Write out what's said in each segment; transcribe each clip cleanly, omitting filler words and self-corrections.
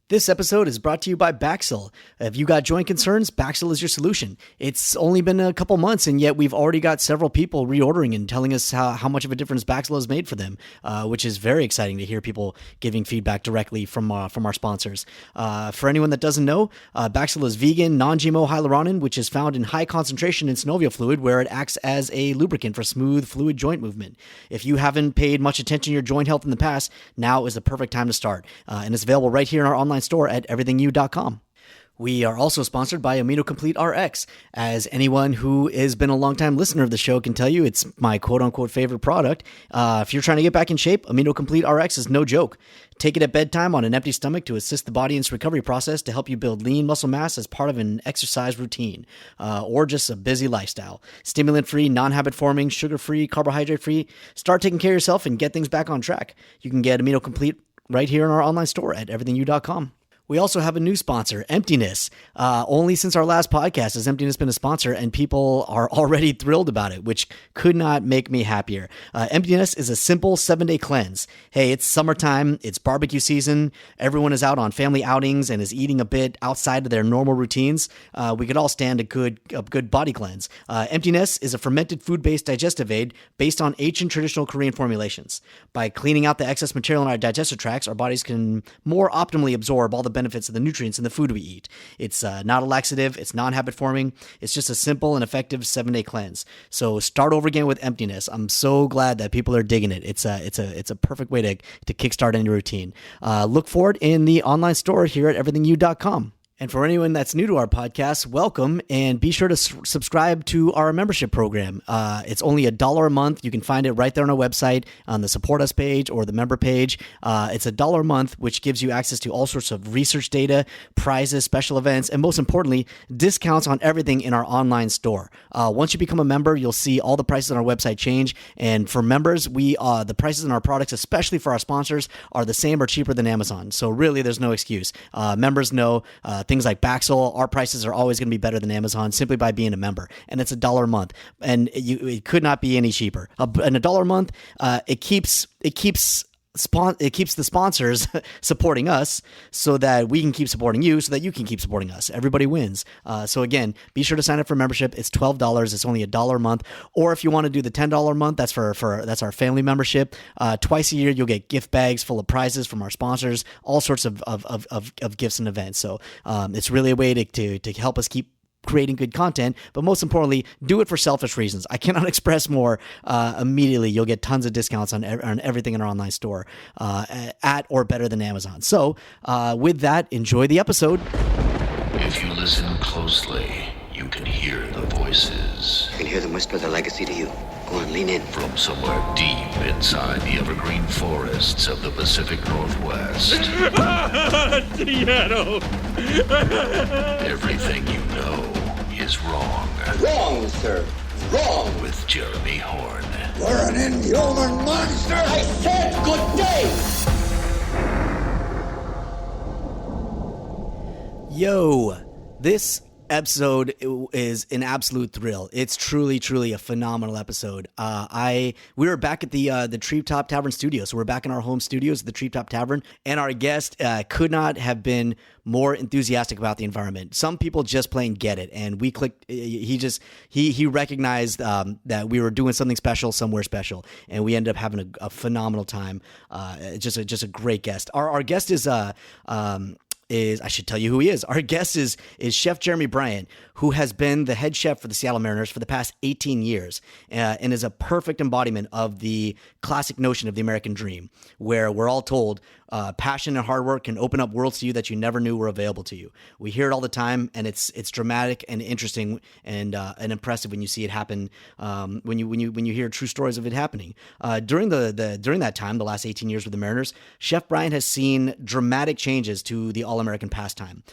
This episode is brought to you by Baxil. If you got joint concerns, Baxil is your solution. It's only been a couple months, and yet we've already got several people reordering and telling us how much of a difference Baxil has made for them, which is very exciting to hear people giving feedback directly from our sponsors. For anyone that doesn't know, Baxil is vegan, non-GMO hyaluronan, which is found in high concentration in synovial fluid, where it acts as a lubricant for smooth, fluid joint movement. If you haven't paid much attention to your joint health in the past, now is the perfect time to start. And it's available right here in our online store at everythingyou.com. We are also sponsored by Amino Complete Rx. As anyone who has been a longtime listener of the show can tell you, it's my quote-unquote favorite product. If you're trying to get back in shape, Amino Complete Rx is no joke. Take it at bedtime on an empty stomach to assist the body in its recovery process to help you build lean muscle mass as part of an exercise routine or just a busy lifestyle. Stimulant-free, non-habit-forming, sugar-free, carbohydrate-free. Start taking care of yourself and get things back on track. You can get Amino Complete right here in our online store at everythingyou.com. We also have a new sponsor, Emptiness. Only since our last podcast has Emptiness been a sponsor, and people are already thrilled about it, which could not make me happier. Emptiness is a simple 7-day cleanse. Hey, it's summertime, it's barbecue season, everyone is out on family outings and is eating a bit outside of their normal routines. We could all stand a good body cleanse. Emptiness is a fermented food-based digestive aid based on ancient traditional Korean formulations. By cleaning out the excess material in our digestive tracts, our bodies can more optimally absorb all the benefits of the nutrients in the food we eat. It's not a laxative. It's non-habit forming. It's just a simple and effective 7-day cleanse. So start over again with Emptiness. I'm so glad that people are digging it. It's a perfect way to kickstart any routine. Look for it in the online store here at everythingyou.com. And for anyone that's new to our podcast, welcome, and be sure to subscribe to our membership program. It's only $1 a month. You can find it right there on our website on the Support Us page or the member page. It's $1 a month, which gives you access to all sorts of research data, prizes, special events, and most importantly, discounts on everything in our online store. Once you become a member, you'll see all the prices on our website change. And for members, the prices on our products, especially for our sponsors, are the same or cheaper than Amazon. So really, there's no excuse. Members know things like Baxil, our prices are always going to be better than Amazon simply by being a member. And it's $1 a month. And it could not be any cheaper. And $1 a month, it keeps the sponsors supporting us so that we can keep supporting you, so that you can keep supporting us. Everybody wins. So again, be sure to sign up for membership. It's $12. It's only $1 a month. Or if you want to do the $10 a month, that's that's our family membership. Twice a year, you'll get gift bags full of prizes from our sponsors, all sorts of gifts and events. So it's really a way to help us keep creating good content, but most importantly, do it for selfish reasons. I cannot express more. Immediately, you'll get tons of discounts on everything in our online store at or better than Amazon. So with that, enjoy the episode. If you listen closely, you can hear the voices. I can hear them whisper their legacy to you. Go on, lean in. From somewhere deep inside the evergreen forests of the Pacific Northwest. Seattle! Everything you know is wrong. Wrong, sir. Wrong. With Jeremy Horn. You're an inhuman monster. I said good day. Yo, this episode is an absolute thrill. It's truly a phenomenal episode. We were back at the Treetop Tavern studio. So we're back in our home studios at the Treetop Tavern, and our guest could not have been more enthusiastic about the environment. Some people just plain get it, and we clicked. He recognized that we were doing something special, somewhere special, and we ended up having a phenomenal time. Just a great guest. Our guest is I should tell you who he is. Our guest is Chef Jeremy Bryant, who has been the head chef for the Seattle Mariners for the past 18 years and is a perfect embodiment of the classic notion of the American dream, where we're all told passion and hard work can open up worlds to you that you never knew were available to you. We hear it all the time, and it's dramatic and interesting and impressive when you see it happen. When you hear true stories of it happening. During that time, the last 18 years with the Mariners, Chef Bryant has seen dramatic changes to the All-American pastime.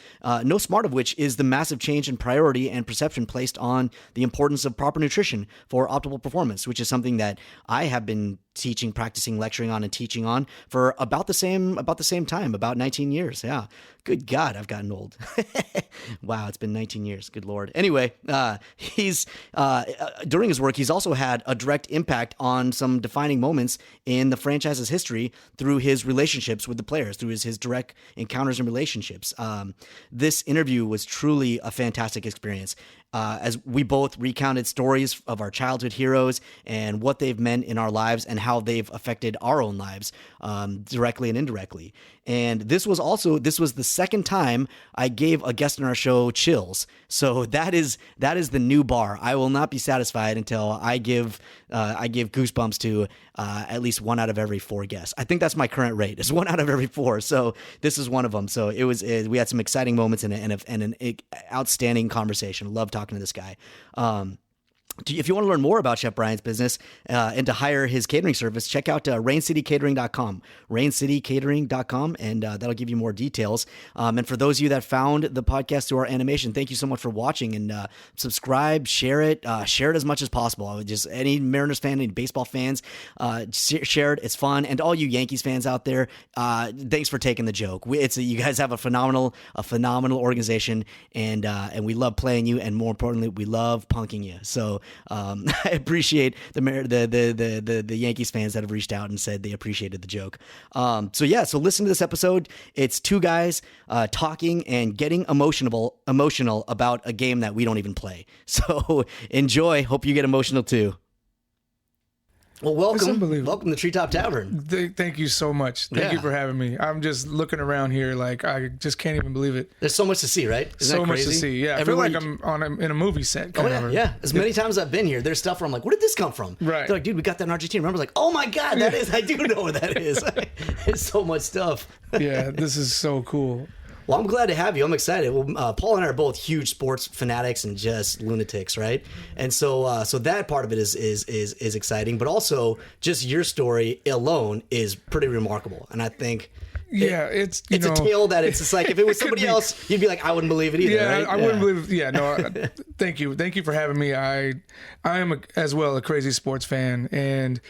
No smart of which is the massive change in priority and perception placed on the importance of proper nutrition for optimal performance, which is something that I have been practicing, lecturing on, and teaching on for about the same time, about 19 years. Yeah. Good God, I've gotten old. Wow, it's been 19 years. Good Lord. Anyway, he's during his work, he's also had a direct impact on some defining moments in the franchise's history through his relationships with the players, through his direct encounters and relationships. This interview was truly a fantastic experience. As we both recounted stories of our childhood heroes and what they've meant in our lives and how they've affected our own lives, directly and indirectly. And this was the second time I gave a guest on our show chills. So that is the new bar. I will not be satisfied until I give goosebumps to at least 1 out of every 4 guests. I think that's my current rate. It's 1 out of every 4. So this is one of them. So we had some exciting moments and an outstanding conversation. Love talking to this guy. If you want to learn more about Chef Bryant's business and to hire his catering service, check out raincitycatering.com, raincitycatering.com, and that'll give you more details. And for those of you that found the podcast through our animation, thank you so much for watching, and subscribe, share it as much as possible. I would just, any Mariners fan, any baseball fans, share it. It's fun. And all you Yankees fans out there, thanks for taking the joke. You guys have a phenomenal organization, and we love playing you, and more importantly, we love punking you. So I appreciate the Yankees fans that have reached out and said they appreciated the joke. So listen to this episode. It's 2 guys talking and getting emotional about a game that we don't even play. So enjoy. Hope you get emotional too. Well, welcome to Treetop Tavern. Thank you so much. Thank you for having me. I'm just looking around here like I just can't even believe it. There's so much to see, right? Isn't so that crazy? Much to see. Yeah, Everywhere I feel like I'm in a movie set. Yeah. As many times I've been here, there's stuff where I'm like, where did this come from? Right. They're like, dude, we got that in Argentina. Remember, like, oh my God, that is. I do know where that is. There's so much stuff. Yeah, this is so cool. Well, I'm glad to have you. I'm excited. Well, Paul and I are both huge sports fanatics and just lunatics, right? And so that part of it is exciting, but also just your story alone is pretty remarkable. And I think it's a tale that it's just like, if it was somebody else, you'd be like, I wouldn't believe it either. Yeah, right? I wouldn't believe it. Yeah, no. Thank you for having me. I am as well a crazy sports fan, and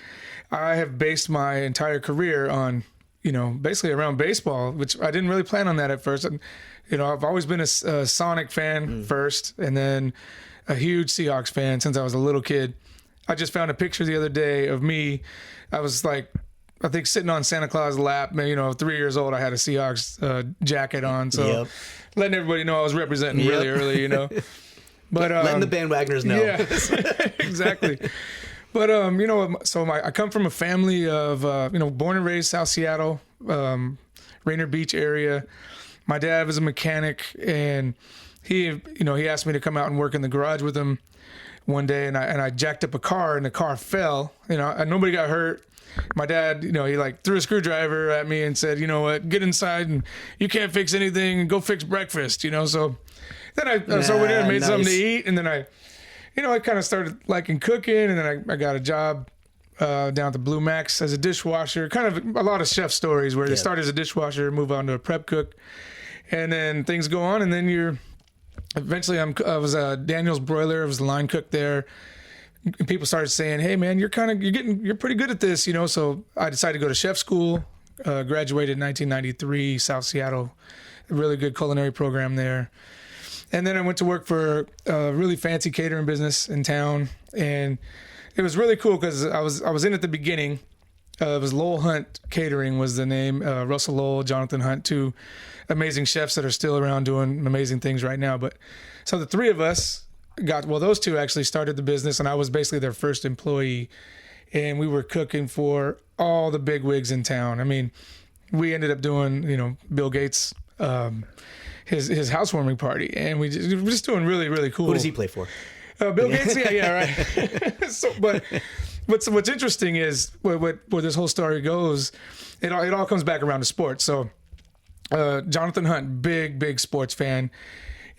I have based my entire career on, basically around baseball, which I didn't really plan on that at first. I've always been a Sonic fan first, and then a huge Seahawks fan since I was a little kid. I just found a picture the other day of me. I was like, I think sitting on Santa Claus' lap, 3 years old. I had a Seahawks jacket on, so letting everybody know I was representing really early, But letting the bandwagoners know. Yeah, exactly. But, I come from a family of, born and raised South Seattle, Rainier Beach area. My dad was a mechanic, and he asked me to come out and work in the garage with him one day, and I jacked up a car, and the car fell. And nobody got hurt. My dad, he like threw a screwdriver at me and said, you know what, get inside, and you can't fix anything, and go fix breakfast, So then I went in and made something to eat, and then I kind of started liking cooking, and then I got a job down at the Blue Max as a dishwasher. Kind of a lot of chef stories where they start as a dishwasher, move on to a prep cook, and then things go on, and then eventually I was Daniel's Broiler. I was the line cook there. And people started saying, "Hey man, you're pretty good at this," So I decided to go to chef school. Graduated in 1993, South Seattle, a really good culinary program there. And then I went to work for a really fancy catering business in town, and it was really cool because I was in at the beginning. It was Lowell Hunt Catering was the name. Russell Lowell, Jonathan Hunt, 2 amazing chefs that are still around doing amazing things right now. But so the 3 of us those 2 actually started the business, and I was basically their first employee, and we were cooking for all the big wigs in town. I mean, we ended up doing, Bill Gates, his housewarming party, and we're just doing really, really cool. Who does he play for? Bill Gates. Yeah, right. But what's interesting is where this whole story goes. It all comes back around to sports. So Jonathan Hunt, big sports fan,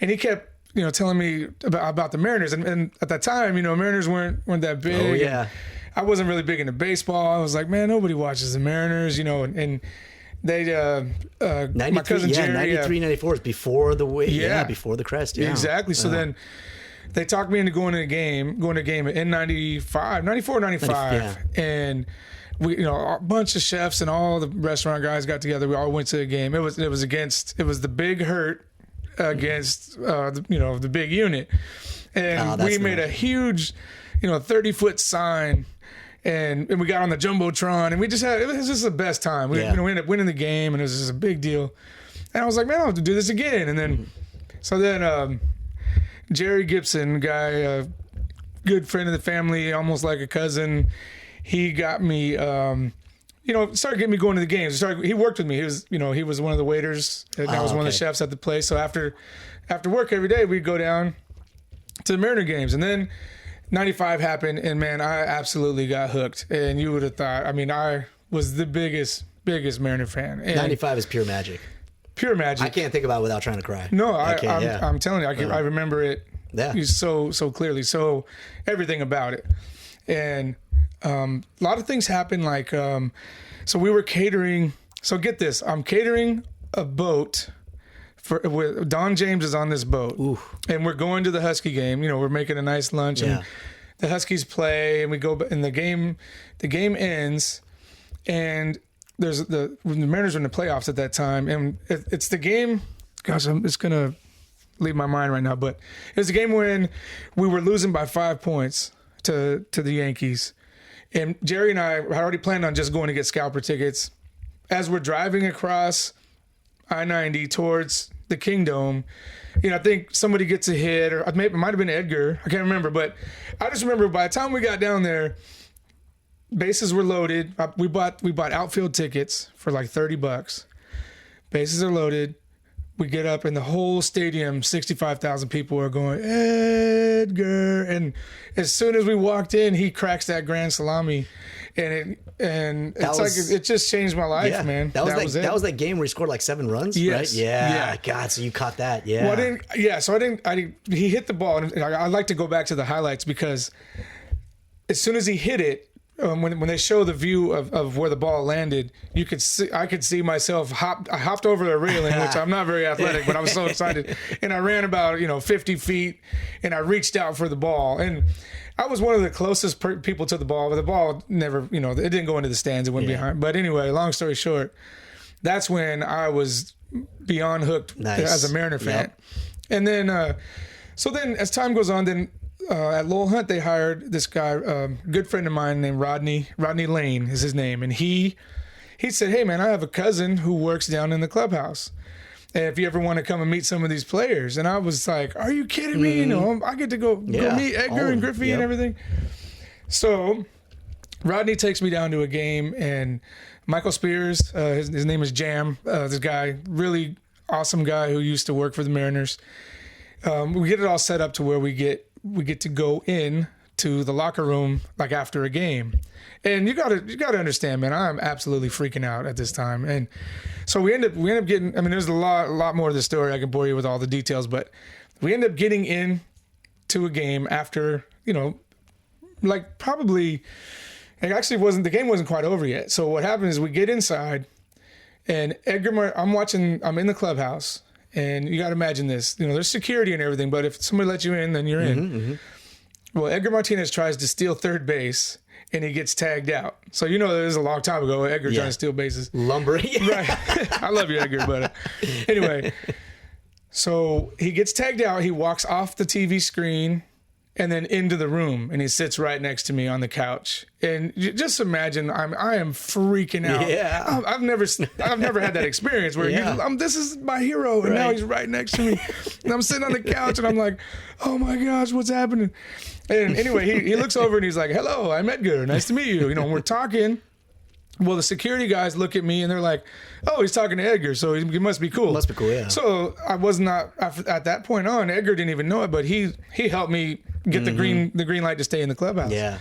and he kept telling me about the Mariners, and at that time, Mariners weren't that big. Oh yeah. I wasn't really big into baseball. I was like, man, nobody watches the Mariners, and they my cousin Jerry, 93, 94 is before the before the crest. Yeah. Exactly. So then they talked me into going to a game in 94, 95. Yeah. And we, a bunch of chefs and all the restaurant guys got together. We all went to a game. It was the Big Hurt against, the big unit. And we made a huge, 30-foot sign. And we got on the Jumbotron, and it was just the best time. We ended up winning the game, and it was just a big deal. And I was like, man, I'll have to do this again. And then, Jerry Gibson, guy, a good friend of the family, almost like a cousin, he got me, started getting me going to the games. He worked with me. He was one of the waiters, and I was one of the chefs at the place. So after work every day, we'd go down to the Mariner games. And then 95 happened, and man, I absolutely got hooked. And you would have thought, I was the biggest Mariner fan. And 95 is pure magic. Pure magic. I can't think about it without trying to cry. No, I'm telling you, I remember it so clearly. So everything about it. And a lot of things happened, like, so we were catering. So get this, I'm catering a boat. Don James is on this boat. Ooh. And we're going to the Husky game. We're making a nice lunch, and the Huskies play, and we go. And the game ends, and the Mariners were in the playoffs at that time, and it's the game. Gosh, it's gonna leave my mind right now, but it was the game when we were losing by 5 points to the Yankees, and Jerry and I had already planned on just going to get scalper tickets. As we're driving across I-90 towards the Kingdom, I think somebody gets a hit, or it might have been Edgar. I can't remember, but I just remember by the time we got down there, bases were loaded. We bought outfield tickets for like $30. Bases are loaded. We get up, and the whole stadium, 65,000 people are going, Edgar. And as soon as we walked in, he cracks that grand salami. And it just changed my life, man. That was that game where he scored like 7 runs, right? Yeah. God, so you caught that, Well, he hit the ball, and I like to go back to the highlights, because as soon as he hit it, when they show the view of where the ball landed, I could see myself I hopped over the railing, which I'm not very athletic, but I was so excited. And I ran about, 50 feet, and I reached out for the ball. And I was one of the closest people to the ball, but the ball never, it didn't go into the stands. It went behind. But anyway, long story short, that's when I was beyond hooked as a Mariner fan. Yep. And then, so then as time goes on, then at Lowell Hunt, they hired this guy, good friend of mine named Rodney Lane is his name. And he said, hey man, I have a cousin who works down in the clubhouse. And if you ever want to come and meet some of these players. And I was like, are you kidding me? I get to go meet Edgar and Griffey and everything. So Rodney takes me down to a game, and Michael Spears, his name is Jam, this guy, really awesome guy who used to work for the Mariners. We get it all set up to where we get to go in to the locker room like after a game. And you gotta understand, man, I'm absolutely freaking out at this time. And so we end up getting, there's a lot more to the story. I can bore you with all the details, but we end up getting in to a game after, like probably, the game wasn't quite over yet. So what happened is we get inside, and I'm in the clubhouse, and you got to imagine this, there's security and everything, but if somebody lets you in, then you're in. Mm-hmm. Well, Edgar Martinez tries to steal third base, and he gets tagged out. So it was a long time ago, Edgar trying to steal bases. Lumbering. Right. I love you, Edgar, but anyway. So he gets tagged out. He walks off the TV screen and then into the room, and he sits right next to me on the couch. And just imagine, I am freaking out. Yeah. I've never had that experience where this is my hero, and now he's right next to me. And I'm sitting on the couch, and I'm like, oh my gosh, what's happening? And anyway, he looks over and he's like, hello, I'm Edgar. Nice to meet you. And we're talking. Well, the security guys look at me and they're like, oh, he's talking to Edgar, so he must be cool. Must be cool, yeah. So I was not, at that point on, Edgar didn't even know it, but he helped me get the green light to stay in the clubhouse. Yeah.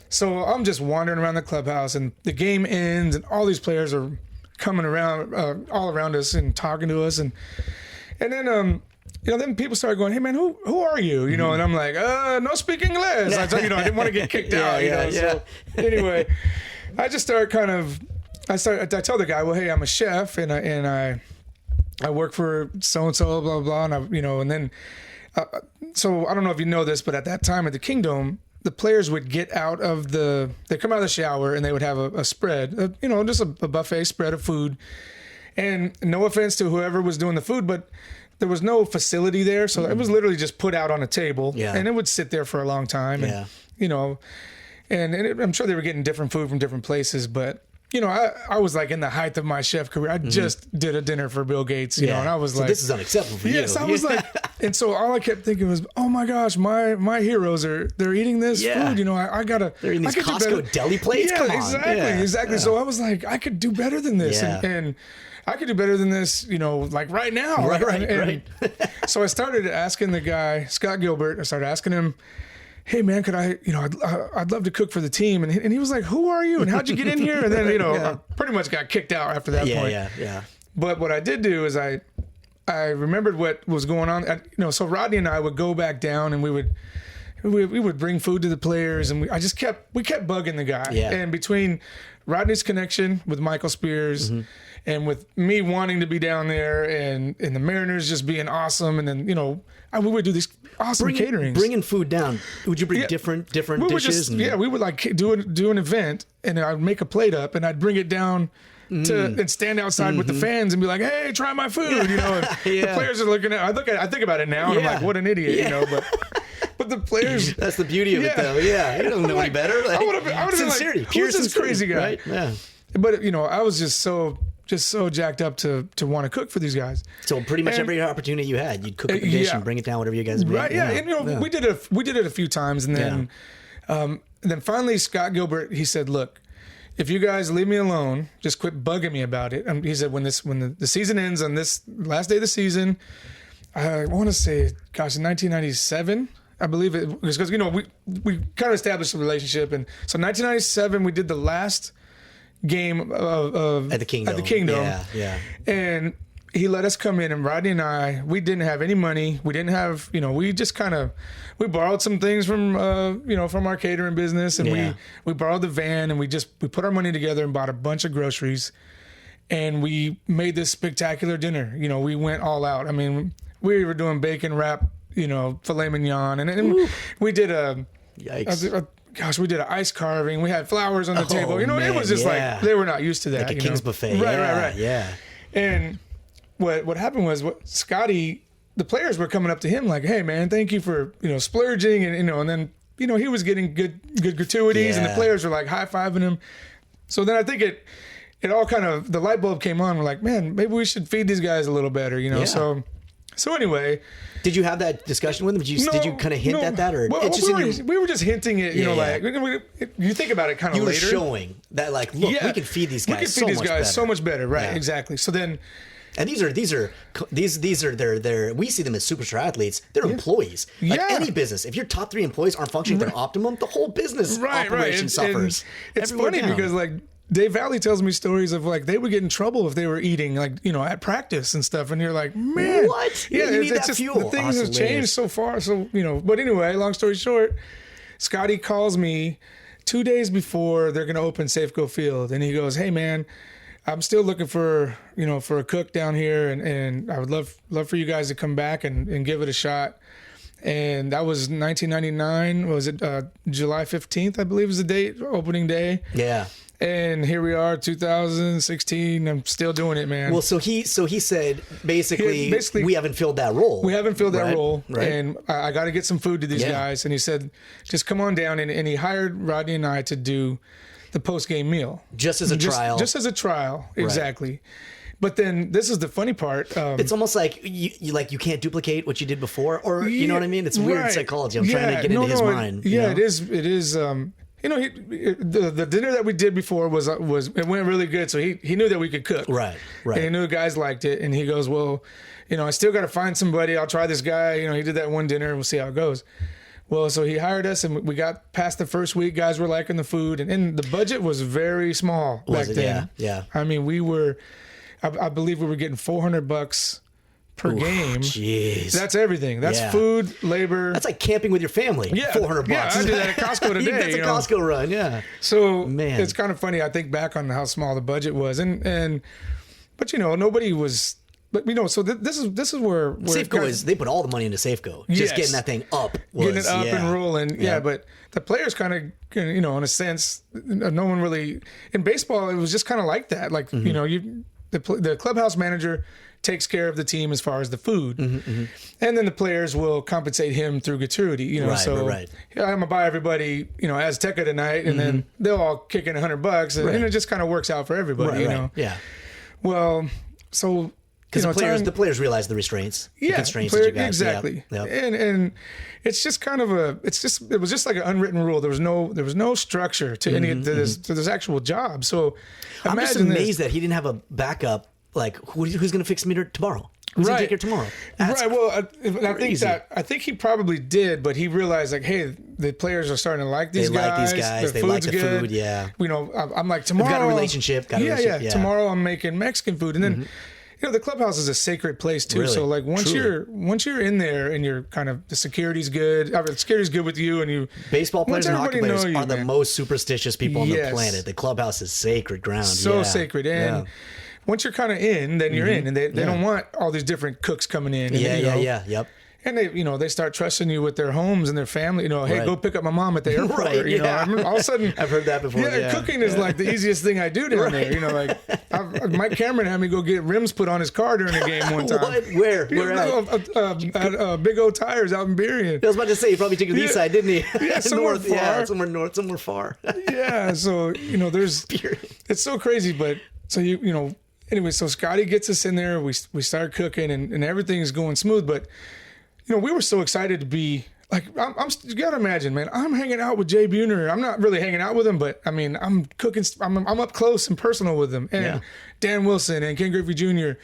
So I'm just wandering around the clubhouse, and the game ends, and all these players are coming around, all around us and talking to us. And then, then people started going, hey man, who are you? And I'm like, no speak English. I didn't want to get kicked out. So anyway, I just started I tell the guy, well, hey, I'm a chef, and I work for so-and-so, blah, blah, and and then so I don't know if you know this, but at that time at the Kingdom, the players would get out of they come out of the shower and they would have a spread, just a buffet spread of food. And no offense to whoever was doing the food, but there was no facility there. So it was literally just put out on a table and it would sit there for a long time. And, I'm sure they were getting different food from different places, but I was like in the height of my chef career. I just did a dinner for Bill Gates, and I was like, this is unacceptable for you. Yes, I was like, and so all I kept thinking was, oh my gosh, my heroes they're eating this food. I gotta. They're eating these Costco deli plates. Yeah, Come on. Exactly. Yeah. So I was like, I could do better than this, and I could do better than this, like right now. Right. So I started asking the guy, Scott Gilbert. I started asking him, hey man, could I'd love to cook for the team. And he was like, who are you? And how'd you get in here? And then, I pretty much got kicked out after that point. Yeah. But what I did do is I remembered what was going on. So Rodney and I would go back down and we would bring food to the players, and we kept bugging the guy. Yeah. And between Rodney's connection with Michael Spears and with me wanting to be down there and the Mariners just being awesome, and then, we would do these awesome caterings. Bringing food down. Would you bring different dishes? We would like do an event, and I'd make a plate up and I'd bring it down and stand outside with the fans and be like, hey, try my food, and the players are looking at, I think about it now and I'm like, what an idiot, but the players. That's the beauty of it, though. Yeah, you don't know any better. I would have been like, who's this crazy guy? Right? Yeah. But I was just so jacked up to want to cook for these guys. So pretty much every opportunity you had, you'd cook a dish and bring it down, whatever you guys made. Right? Yeah. And we did it a few times, and then finally Scott Gilbert, he said, look, if you guys leave me alone, just quit bugging me about it. He said, when the season ends on this last day of the season, I want to say, gosh, in 1997. I believe it was because, we kind of established a relationship. And so 1997, we did the last game of at the Kingdom. Yeah. And he let us come in, and Rodney and I, we didn't have any money. We didn't have, we just we borrowed some things from, from our catering business, and we borrowed the van, and we put our money together and bought a bunch of groceries, and we made this spectacular dinner. We went all out. I mean, we were doing bacon wrap, filet mignon, and we did we did an ice carving. We had flowers on the table. Man, it was just like they were not used to that. Like a King's buffet. Right. Yeah. And what happened was, Scotty, the players were coming up to him like, hey man, thank you for splurging, and then he was getting good gratuities, and the players were like high-fiving him. So then I think it all kind of, the light bulb came on. We're like, man, maybe we should feed these guys a little better, So anyway, did you have that discussion with them? Did you kind of hint at that, or we were just hinting it? You think about it kind of later. You were showing that, like, look, we can feed these guys. So much better, right? Yeah. Exactly. So then, and these are their we see them as superstar athletes. They're employees. Like any business, if your top 3 employees aren't functioning at optimum, the whole business operation suffers. And it's funny because like, Dave Valley tells me stories of like they would get in trouble if they were eating like at practice and stuff, and you're like, man, what? Yeah, you need it's that just, fuel. The things have changed so far. So but anyway, long story short, Scotty calls me 2 days before they're gonna open Safeco Field, and he goes, hey man, I'm still looking for a cook down here, and I would love for you guys to come back and give it a shot. And that was 1999. Was it July 15th? I believe was the date, opening day. Yeah. And here we are, 2016. I'm still doing it, man. Well, so he said basically we haven't filled that role. We haven't filled that role, right. And I got to get some food to these guys. And he said, just come on down. And he hired Rodney and I to do the post game meal, just as a trial. Just as a trial, exactly. Right. But then this is the funny part. It's almost like you can't duplicate what you did before, or you know what I mean. It's weird psychology. I'm trying to get into his mind. It is. It is. The dinner that we did before was it went really good. So he knew that we could cook. Right. And he knew the guys liked it. And he goes, well, I still got to find somebody. I'll try this guy. He did that one dinner, and we'll see how it goes. Well, so he hired us, and we got past the first week. Guys were liking the food, and the budget was very small back then. Yeah. I mean, we were. I believe we were getting $400 per game. Jeez. That's everything. That's food, labor. That's like camping with your family. Yeah. $400. Yeah, I did that at Costco today. That's a Costco run, yeah. So it's kind of funny. I think back on how small the budget was. But nobody was, but so this is where Safeco is, they put all the money into Safeco. Just getting that thing up. Getting it up and rolling. Yeah, but the players kind of, in a sense, no one really, in baseball, it was just kind of like that. Like, the clubhouse manager takes care of the team as far as the food. And then the players will compensate him through gratuity, I'm going to buy everybody, Azteca tonight, and then they'll all kick in $100, and it just kind of works out for everybody, Yeah. Well, so... Because the players realize the restraints, the constraints that you got. Exactly. Yep. And it's just kind of it was just like an unwritten rule. There was no structure to any to this actual job. So I'm just amazed that he didn't have a backup. Like, who's going to fix me tomorrow? Who's going to take care tomorrow? That's Well, I think he probably did, but he realized, like, hey, the players are starting to like these guys. They like the food. Yeah. I'm like, tomorrow. We've got a relationship. Yeah. Tomorrow I'm making Mexican food, and then. The clubhouse is a sacred place too. Really? So like once you're in there and you're kind of, the security's good. The security's good with you, and you. Baseball players and hockey players are the most superstitious people on the planet. The clubhouse is sacred ground. So sacred, and once you're kind of in, then you're in, and they don't want all these different cooks coming in. And, Yep. And they start trusting you with their homes and their family. Hey, go pick up my mom at the airport. All of a sudden, I've heard that before. Cooking is like the easiest thing I do down there. Mike Cameron had me go get rims put on his car during a game one time. What? Where at Big O Tires out in Berrien. I was about to say, he probably took the east side, didn't he? Yeah, somewhere north, far. Yeah, somewhere north, somewhere far. Yeah, so there's it's so crazy, but so anyway, so Scotty gets us in there. We start cooking, and everything's going smooth, but. We were so excited to be like, you gotta imagine, man, I'm hanging out with Jay Buhner. I'm not really hanging out with him, but I mean, I'm cooking, I'm up close and personal with him. And Dan Wilson and Ken Griffey Jr.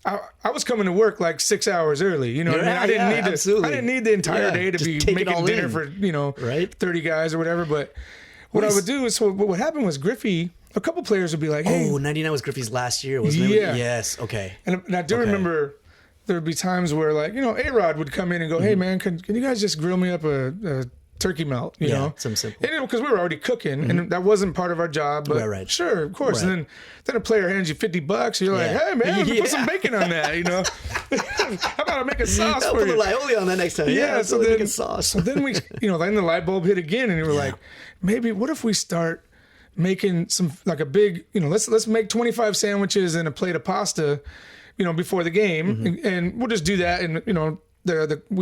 I was coming to work like 6 hours early. I mean? I didn't need the entire day to be making dinner for, 30 guys or whatever. But what I would do is, what happened was Griffey, a couple players would be like, hey. 99 was Griffey's last year, wasn't it? Yeah. Yes. Okay. And I do remember, there would be times where, like, A-Rod would come in and go, hey, man, can you guys just grill me up a turkey melt, you know? Something simple. Because we were already cooking, and that wasn't part of our job. But right. Sure, of course. Right. And then a player hands you $50, you're like, hey, man, put some bacon on that, How about I make a sauce for you? Put a aioli on that next time. So then, make a sauce. So then we, then the light bulb hit again, and we were like, maybe, what if we start making some, like a big, let's make 25 sandwiches and a plate of pasta, before the game, and we'll just do that. And, we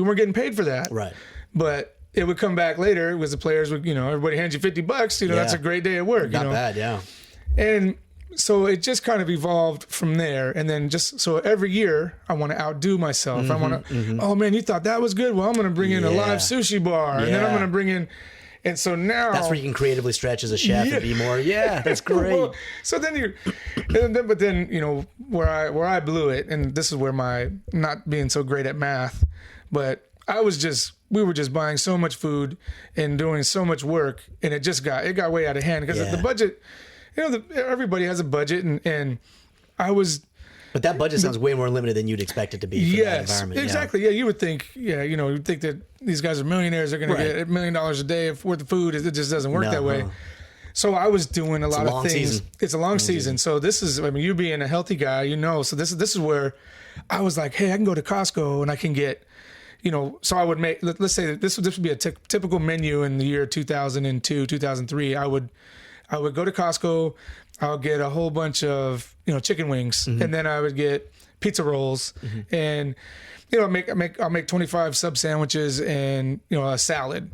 weren't getting paid for that. Right. But it would come back later because the players would, everybody hands you $50, that's a great day at work. Not bad, yeah. And so it just kind of evolved from there. And then so every year I want to outdo myself. I want to, oh man, you thought that was good? Well, I'm going to bring in a live sushi bar. And then I'm going to bring in, and so now that's where you can creatively stretch as a chef and be more. Yeah, that's great. Well, so then but then where I blew it, and this is where my not being so great at math, but we were just buying so much food and doing so much work, and it got way out of hand because the budget. Everybody has a budget, and I was. But that budget sounds way more limited than you'd expect it to be for that environment. Exactly. Yeah, you would think. Yeah, you'd think that these guys are millionaires. They're going to get $1 million a day worth of food. It just doesn't work that way. So I was doing a lot of things. Season. It's a long season. So this is, you being a healthy guy, So this is where I was like, hey, I can go to Costco and I can get, So I would make. Let's say that this would be a typical menu in the year 2002, 2003. I would go to Costco. I'll get a whole bunch of chicken wings, and then I would get pizza rolls, and I'll make 25 sub sandwiches and a salad,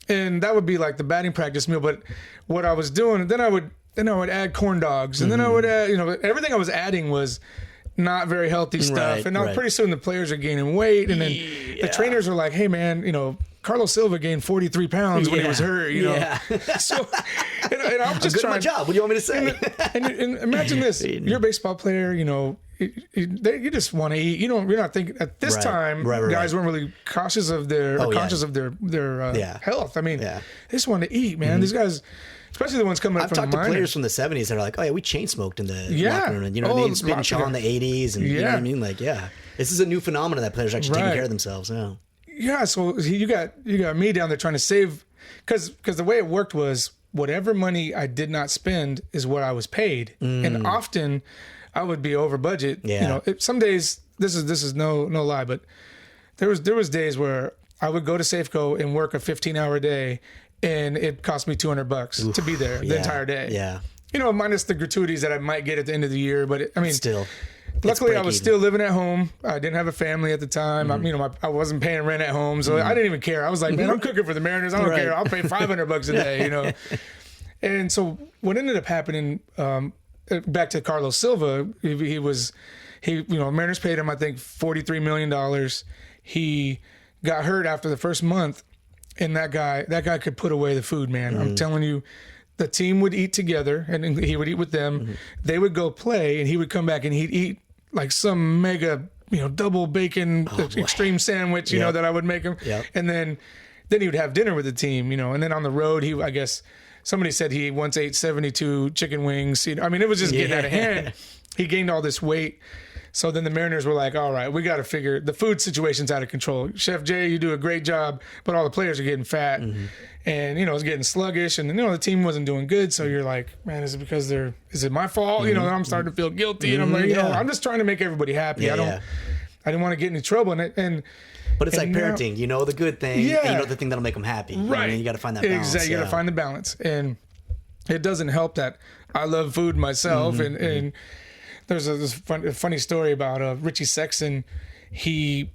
and that would be like the batting practice meal. But what I was doing, then I would add corn dogs, and then I would add everything I was adding was not very healthy stuff, and now pretty soon the players are gaining weight, and then the trainers are like, hey man, Carlos Silva gained 43 pounds when he was hurt, So, and I'm just trying. My job. What do you want me to say? And imagine this: you're a baseball player. You just want to eat. You're not thinking at this time. Guys weren't really cautious of their conscious of their health. I mean, they just want to eat, man. These guys. Especially the ones coming up from the minors. I've talked to players from the 70s that are like, oh yeah, we chain smoked in the locker room. And, what I mean? Spit and chaw in the 80s. And you know what I mean? Like, this is a new phenomenon that players are actually taking care of themselves. Yeah. So you got me down there trying to save, because the way it worked was whatever money I did not spend is what I was paid. And often I would be over budget. Yeah. Some days this is no lie, but there was days where I would go to Safeco and work a 15-hour day, and it cost me $200 to be there the entire day. Yeah. You know, minus the gratuities that I might get at the end of the year, but Still. Luckily, I was still living at home. I didn't have a family at the time. I wasn't paying rent at home, so I didn't even care. I was like, man, I'm cooking for the Mariners. I don't care. I'll pay $500 a day, you know. And so what ended up happening, back to Carlos Silva, Mariners paid him, I think, $43 million. He got hurt after the first month, and that guy could put away the food, man. I'm telling you. The team would eat together, and he would eat with them. They would go play, and he would come back, and he'd eat like some mega, double bacon extreme sandwich, you know, that I would make him. Yep. And then he would have dinner with the team, and then on the road, I guess somebody said he once ate 72 chicken wings. It was just getting out of hand. He gained all this weight. So then the Mariners were like, all right, we got to figure the food situation's out of control. Chef Jay, you do a great job, but all the players are getting fat and, it's getting sluggish and, the team wasn't doing good. So you're like, man, is it my fault? I'm starting to feel guilty. And I'm like, I'm just trying to make everybody happy. I didn't want to get in trouble. But it's like parenting, you know the good thing, and you know the thing that'll make them happy. Right. You got to find that balance. Exactly. You got to find the balance. And it doesn't help that I love food myself. And there's this funny story about Richie Sexton. He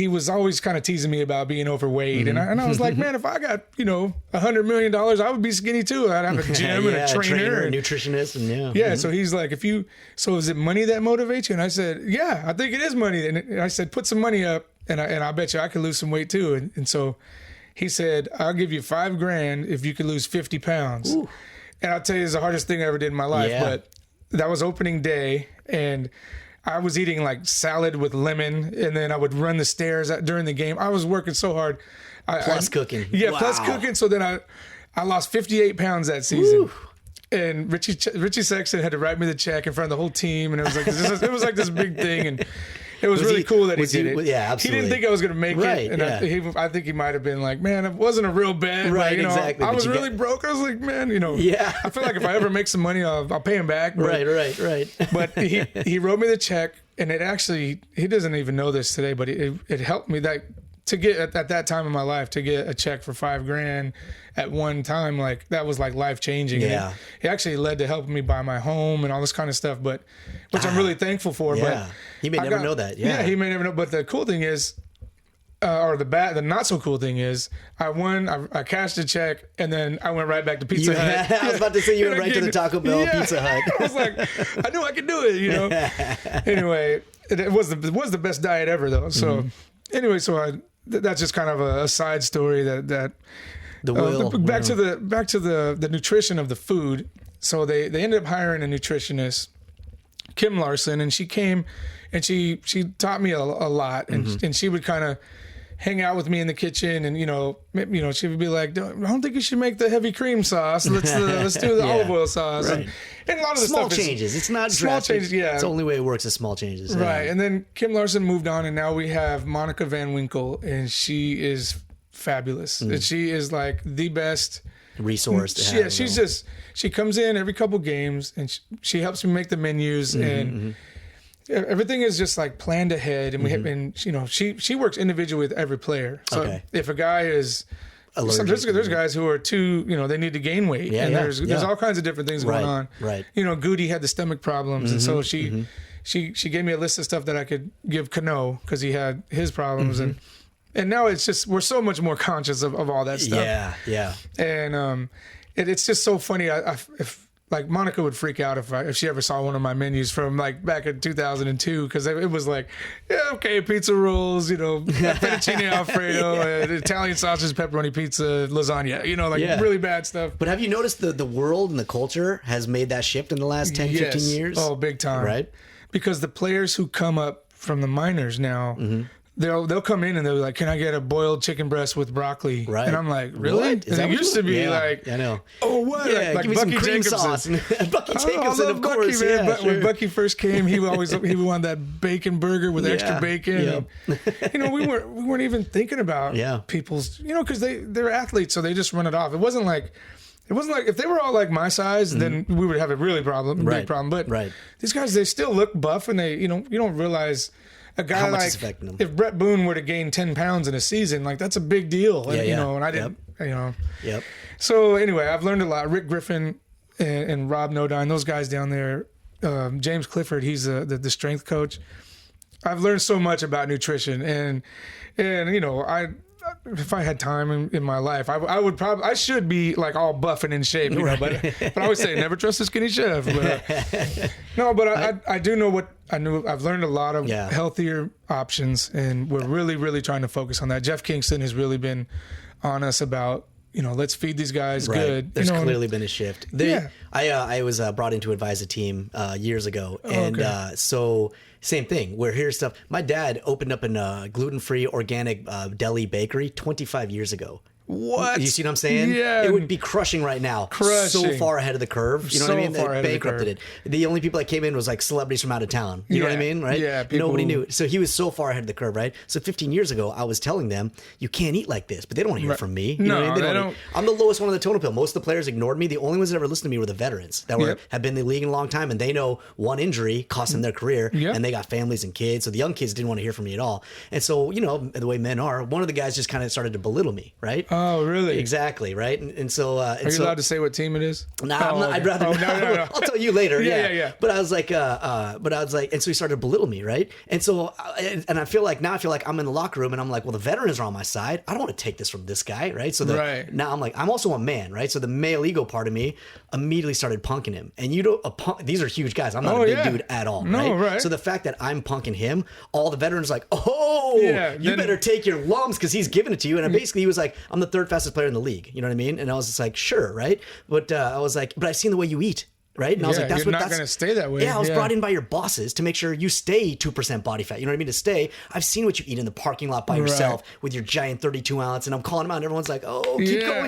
was always kind of teasing me about being overweight. And I was like, man, if I got, $100 million, I would be skinny too. I'd have a gym and a trainer. A nutritionist. And yeah. So he's like, so is it money that motivates you? And I said, yeah, I think it is money. And I said, put some money up and I bet you I could lose some weight too. And so he said, I'll give you $5,000 if you could lose 50 pounds. Ooh. And I'll tell you, it's the hardest thing I ever did in my life, but that was opening day, and I was eating like salad with lemon, and then I would run the stairs during the game. I was working so hard. Plus cooking. Yeah, plus cooking. So then I lost 58 pounds that season. Woo. And Richie Sexton had to write me the check in front of the whole team, and it was like this big thing, and it was really cool that he did it. Yeah, absolutely. He didn't think I was going to make it, and I think he might have been like, man, it wasn't a real bet. Right, but, exactly. I was really broke. I was like, man, I feel like if I ever make some money, I'll pay him back. But, Right. But he wrote me the check, and it actually, he doesn't even know this today, but it helped me to get at that time in my life to get a check for $5,000 at one time, like that was like life changing. Yeah, it actually led to helping me buy my home and all this kind of stuff, which I'm really thankful for. Yeah, but he may never know that. Yeah, he may never know. But the cool thing is, the not so cool thing is, I won. I cashed a check, and then I went right back to Pizza Hut. I was about to say you went right to the Taco Bell Pizza Hut. I was like, I knew I could do it. Anyway, it was the best diet ever, though. So anyway, that's just kind of a side story that back to the nutrition of the food. So they ended up hiring a nutritionist, Kim Larson, and she came and she taught me a lot, and she would kind of hang out with me in the kitchen, and she would be like, I don't think you should make the heavy cream sauce. Let's do the olive oil sauce. Right. And a lot of the small changes. It's not small drastic. Changes. Yeah, it's the only way it works is small changes. Right. And then Kim Larson moved on, and now we have Monica Van Winkle, and she is fabulous. And she is like the best resource to have. Yeah, she comes in every couple games, and she helps me make the menus, and everything is just like planned ahead. And she works individually with every player. So if a guy is there's guys who are too, they need to gain weight, and there's all kinds of different things going on. Right. Goody had the stomach problems, and so she gave me a list of stuff that I could give Cano because he had his problems, and now it's just we're so much more conscious of all that stuff. Yeah. And it's just so funny. If like Monica would freak out if she ever saw one of my menus from like back in 2002, because it was like, pizza rolls, fettuccine alfredo, Italian sausage, pepperoni pizza, lasagna, really bad stuff. But have you noticed the world and the culture has made that shift in the last 10, 15 years? Oh, big time. Right. Because the players who come up from the minors now, they'll come in and they're like, can I get a boiled chicken breast with broccoli? Right. And I'm like, really? What? And it used to be like, I know. Oh, what? Yeah, like give me Bucky some cream sauce. Bucky Jacobson, of course. Bucky, man. Yeah, When Bucky first came, he wanted that bacon burger with extra bacon. Yep. We weren't even thinking about people's, because they're athletes, so they just run it off. It wasn't like if they were all like my size, then we would have a really big problem. But these guys, they still look buff, and they, you don't realize a guy how much like it's affecting him. if Brett Boone were to gain 10 pounds in a season, like that's a big deal. And, you know, and I didn't, you know. Yep. So anyway, I've learned a lot. Rick Griffin and Rob Nodine, those guys down there. James Clifford, he's the strength coach. I've learned so much about nutrition, and you know, if I had time in my life, I should be like all buff and in shape, you know. But I always say never trust a skinny chef. But no, but I do know what I knew. I've learned a lot of healthier options, and we're really trying to focus on that. Jeff Kingston has really been on us about, you know, let's feed these guys good. There's you know, clearly been a shift. I was brought in to advise a team years ago, and so same thing. We're here stuff. My dad opened up a gluten-free organic deli bakery 25 years ago. What? You see what I'm saying? Yeah. It would be crushing right now. So far ahead of the curve. You know what I mean? They bankrupted it. The only people that came in was like celebrities from out of town. You know what I mean? Right? Yeah. Nobody knew. So he was so far ahead of the curve, right? So 15 years ago, I was telling them, you can't eat like this, but they don't want to hear from me. You know what I mean? They don't. I'm the lowest one on the totem pole. Most of the players ignored me. The only ones that ever listened to me were the veterans that have been in the league a long time, and they know one injury cost them their career, and they got families and kids. So the young kids didn't want to hear from me at all. And so, you know, the way men are, one of the guys just kind of started to belittle me, right? Oh, really? Exactly, right? And so... Are you allowed to say what team it is? Nah, I'm not, I'd rather... No. I'll tell you later. Yeah. But I was like... and so he started to belittle me, right? And so... And I feel like I'm in the locker room and I'm like, well, the veterans are on my side. I don't want to take this from this guy, right? So now I'm like, I'm also a man, right? So the male ego part of me immediately started punking him. And you don't... these are huge guys. I'm not a big dude at all, right? So the fact that I'm punking him, all the veterans are like, you better take your lumps because he's giving it to you. And basically he was like, I'm the third fastest player in the league. You know what I mean? And I was just like, sure, right? But I was like, but I've seen the way you eat. Right? And I was like, that's you're not going to stay that way. Yeah, I was brought in by your bosses to make sure you stay 2% body fat. You know what I mean? To stay. I've seen what you eat in the parking lot by yourself with your giant 32 ounce. And I'm calling him out and everyone's like,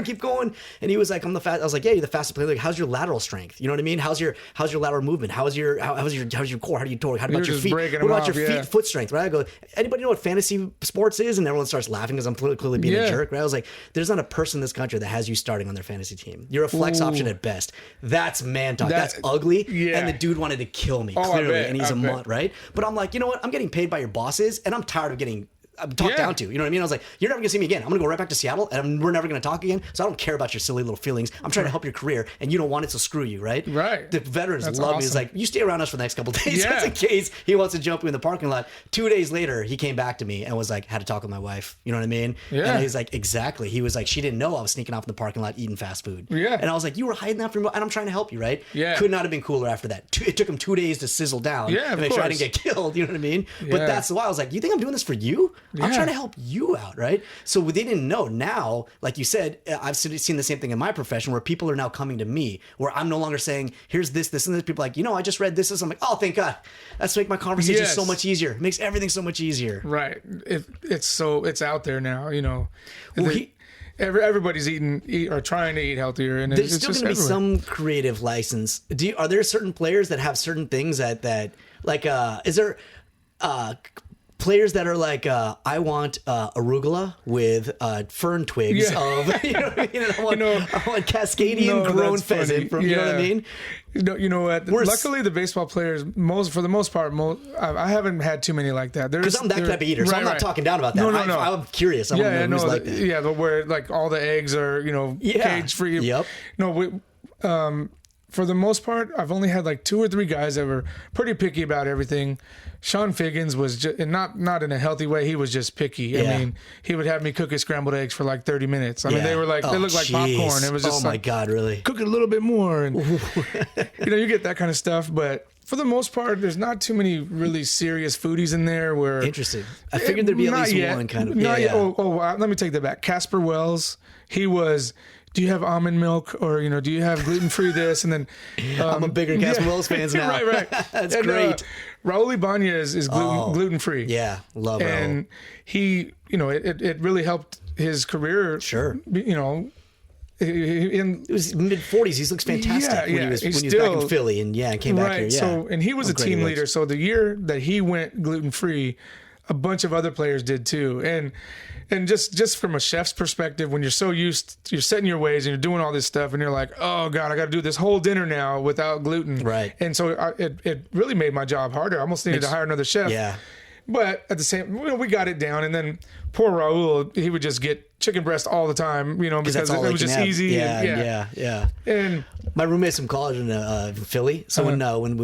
keep going. And he was like, I'm the fast. I was like, yeah, you're the fastest player. Like, how's your lateral strength? You know what I mean? How's your lateral movement? How's your core? How do you torque? How about your feet? What about your feet, foot strength? Right? I go, anybody know what fantasy sports is? And everyone starts laughing because I'm clearly being a jerk. Right? I was like, there's not a person in this country that has you starting on their fantasy team. You're a flex option at best. That's man talk. That's ugly. Yeah. And the dude wanted to kill me, clearly, and he's a mutt, right? But I'm like, you know what? I'm getting paid by your bosses, and I'm tired of getting talked down to. You know what I mean? I was like, you're never going to see me again. I'm going to go right back to Seattle, and we're never going to talk again, so I don't care about your silly little feelings. I'm trying to help your career, and you don't want it, so screw you, right? Right. The veterans love me. It's like, you stay around us for the next couple of days just in case he wants to jump you in the parking lot. 2 days later, he came back to me and was like, had to talk with my wife. You know what I mean? Yeah. And he's like, exactly. He was like, she didn't know I was sneaking off in the parking lot eating fast food. Yeah. And I was like, you were hiding that from me, and I'm trying to help you, right? Yeah. Could not have been cooler after that. It took him 2 days to sizzle down to make sure I didn't get killed. You know what I mean? But that's why I was like, you think I'm doing this for you? I'm trying to help you out, right? So they didn't know. Now, like you said, I've seen the same thing in my profession where people are now coming to me, where I'm no longer saying, here's this, and this. People are like, you know, I just read this. I'm like, oh, thank God. That's make my conversation so much easier. It makes everything so much easier. Right. It's out there now, you know. Well, everybody's eating or trying to eat healthier, and there's it's still just going to be some creative license. Are there certain players that have certain things that like is there players that are like, I want arugula with fern twigs of, you know what I mean? I want Cascadian grown pheasant from, you know what I mean? You know what? Luckily, the baseball players, for the most part, I haven't had too many like that. Because I'm that type of eater, so I'm not talking down about that. No. I'm curious. I want to know who's like that. Yeah, but where like all the eggs are, cage free. Yep. No, for the most part, I've only had like 2 or 3 guys that were pretty picky about everything. Sean Figgins was just, and not in a healthy way. He was just picky. Yeah. I mean, he would have me cook his scrambled eggs for like 30 minutes. I mean, they were like, they looked like popcorn. It was just my God, really? Cook it a little bit more. And, you get that kind of stuff. But for the most part, there's not too many really serious foodies in there where. Interesting. I figured there'd be at least one kind of. Not yet. Let me take that back. Casper Wells, he was. Do you have almond milk, or do you have gluten-free this? And then I'm a bigger Casper Wells fan now. right. That's great. Raul Ibanez is gluten-free. Yeah, love Raul. And he, it really helped his career. Sure. It was mid-40s. He looks fantastic when he was back in Philly and came back here. Yeah. So, and he was a team leader. So the year that he went gluten-free, a bunch of other players did too. And just from a chef's perspective, when you're so you're setting your ways and you're doing all this stuff, and you're like, oh God, I got to do this whole dinner now without gluten. Right. And so it really made my job harder. I almost needed to hire another chef. Yeah. But at the same, we got it down. And then poor Raul, he would just get chicken breast all the time, because it was just easy. Yeah. And my roommates from college in Philly. So when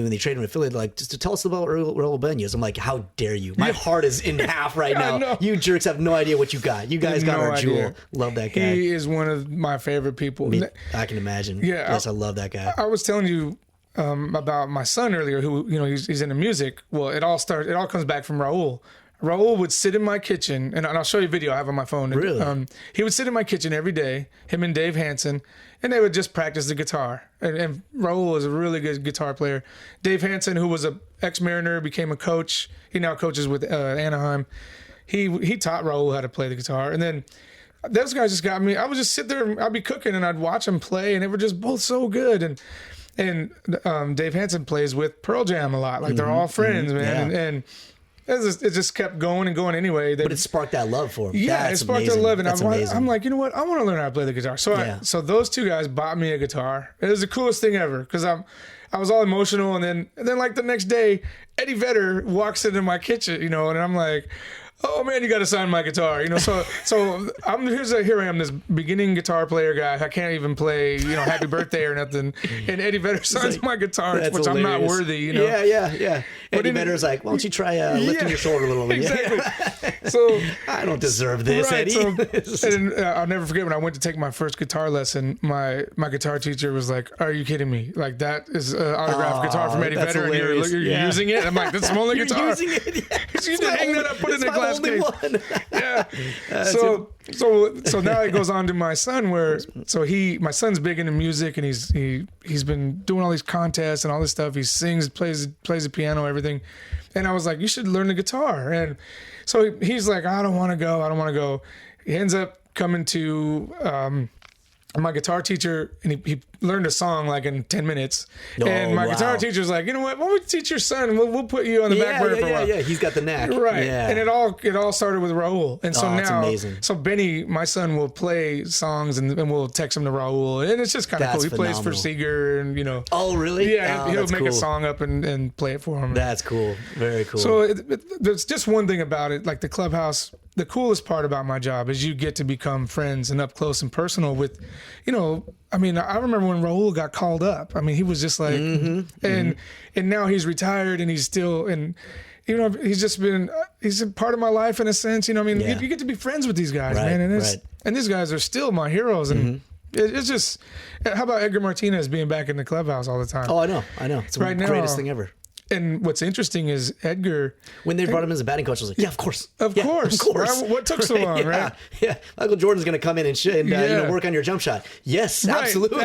they traded him to Philly, they're like, just to tell us about Raul Benyes. I'm like, how dare you? My heart is in half right now. You jerks have no idea what you got. You guys got our jewel. Love that guy. He is one of my favorite people. I can imagine. Yeah, yes, I love that guy. I was telling you about my son earlier, who he's into music. Well, it all comes back from Raul. Raul would sit in my kitchen, and I'll show you a video I have on my phone. Really? He would sit in my kitchen every day, him and Dave Hansen, and they would just practice the guitar. And Raul is a really good guitar player. Dave Hansen, who was an ex-Mariner, became a coach. He now coaches with Anaheim. He taught Raul how to play the guitar. And then those guys just got me. I would just sit there, I'd be cooking, and I'd watch them play, and they were just both so good. And Dave Hansen plays with Pearl Jam a lot. Like, they're all friends, man. Yeah. And it just kept going and going anyway. But it sparked that love for him. Yeah, it sparked that love. And amazing. I'm like, you know what? I want to learn how to play the guitar. So those two guys bought me a guitar. It was the coolest thing ever because I was all emotional. And then like the next day, Eddie Vedder walks into my kitchen, and I'm like, oh man, you got to sign my guitar, So here I am, this beginning guitar player guy. I can't even play, Happy Birthday or nothing. And Eddie Vedder signs my guitar, which hilarious. I'm not worthy, Yeah. Eddie Vedder's like, why don't you try lifting your shoulder a little bit? Exactly. So I don't deserve this, right, Eddie. And I'll never forget when I went to take my first guitar lesson. My guitar teacher was like, "Are you kidding me? Like that is an autographed guitar from Eddie Vedder, and you're using it?" I'm like, "That's my only guitar." Using it. Yeah. You didn't hang that up, put it in a glass case. One. Yeah. So now it goes on to my son, my son's big into music, and he's been doing all these contests and all this stuff. He sings, plays the piano, everything. And I was like, you should learn the guitar. And so he's like, I don't want to go. He ends up coming to my guitar teacher, and he learned a song like in 10 minutes. And my guitar teacher's like, you know what? Why don't we teach your son? We'll put you on the back burner for a while. Yeah, he's got the knack. Right. Yeah. And it all started with Raul. And so that's now, amazing. So Benny, my son, will play songs and we'll text him to Raul. And it's just kind of cool. He plays for Seeger and, Oh, really? Yeah, he'll make a song up and play it for him. That's cool. Very cool. So there's just one thing about it, like the clubhouse. The coolest part about my job is you get to become friends and up close and personal with, I remember when Raul got called up. I mean, he was just like, and now he's retired and he's still, and he's just been, he's a part of my life in a sense. You get to be friends with these guys, man, and these guys are still my heroes. And it's just, how about Edgar Martinez being back in the clubhouse all the time? Oh, I know. It's the greatest thing ever. And what's interesting is Edgar. When they brought him as a batting coach, I was like, yeah, of course. Of course. Right? What took so long, right? Yeah. Michael Jordan's going to come in and work on your jump shot. Yes, right. Absolutely.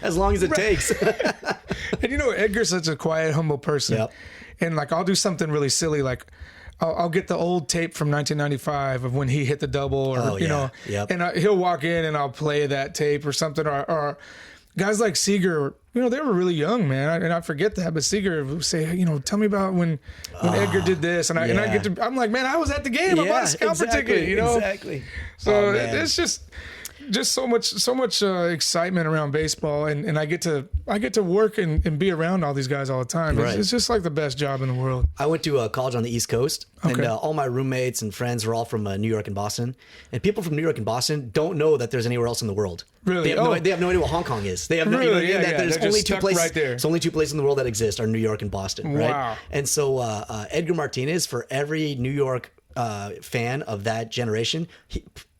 As long as it takes. And Edgar's such a quiet, humble person. Yep. And like, I'll do something really silly. Like, I'll get the old tape from 1995 of when he hit the double or, Yep. And he'll walk in and I'll play that tape or something. Or guys like Seager, they were really young, man, and I forget that. But Seager would say, tell me about when Edgar did this, and I'm like, man, I was at the game. I bought a scalper ticket, Exactly. So it's just so much excitement around baseball, and I get to work and be around all these guys all the time. Right. It's just like the best job in the world. I went to college on the East Coast, and all my roommates and friends were all from New York and Boston. And people from New York and Boston don't know that there's anywhere else in the world. Really? They have no idea what Hong Kong is. They have no idea that there's only two places. Right there. There's only two places in the world that exist are New York and Boston. Right? Wow. And so Edgar Martinez, for every New York fan of that generation,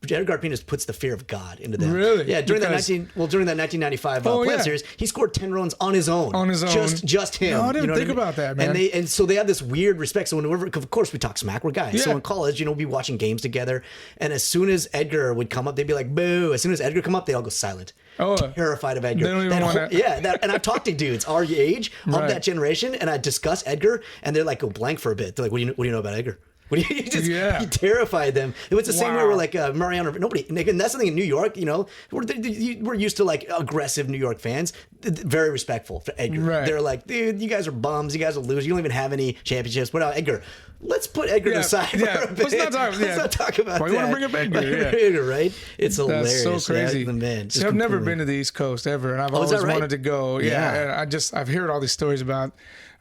Edgar Martinez puts the fear of God into them. Really? Yeah. During that 1995 Plant Series, he scored 10 runs on his own. Just him. No, I didn't think about that, man. And so they have this weird respect. So whenever, of course, we talk smack. We're guys. Yeah. So in college, we'd be watching games together. And as soon as Edgar would come up, they'd be like, boo. As soon as Edgar come up, they all go silent. Oh, terrified of Edgar. They don't even want to. Yeah. And I've talked to dudes our age of that generation, and I discuss Edgar, and they're like, go blank for a bit. They're like, what do you know about Edgar? He terrified them. It was the same way we're like Mariano. Nobody, and that's something in New York. We're used to like aggressive New York fans, very respectful for Edgar. Right. They're like, dude, you guys are bums. You guys will lose. You don't even have any championships. What about Edgar? Let's put Edgar aside for a bit. Let's not talk about Why that. you want to bring up Edgar? Edgar, right? It's hilarious. That's so crazy. The man. See, I've never been to the East Coast ever, and I've always wanted to go. Yeah, and I've heard all these stories about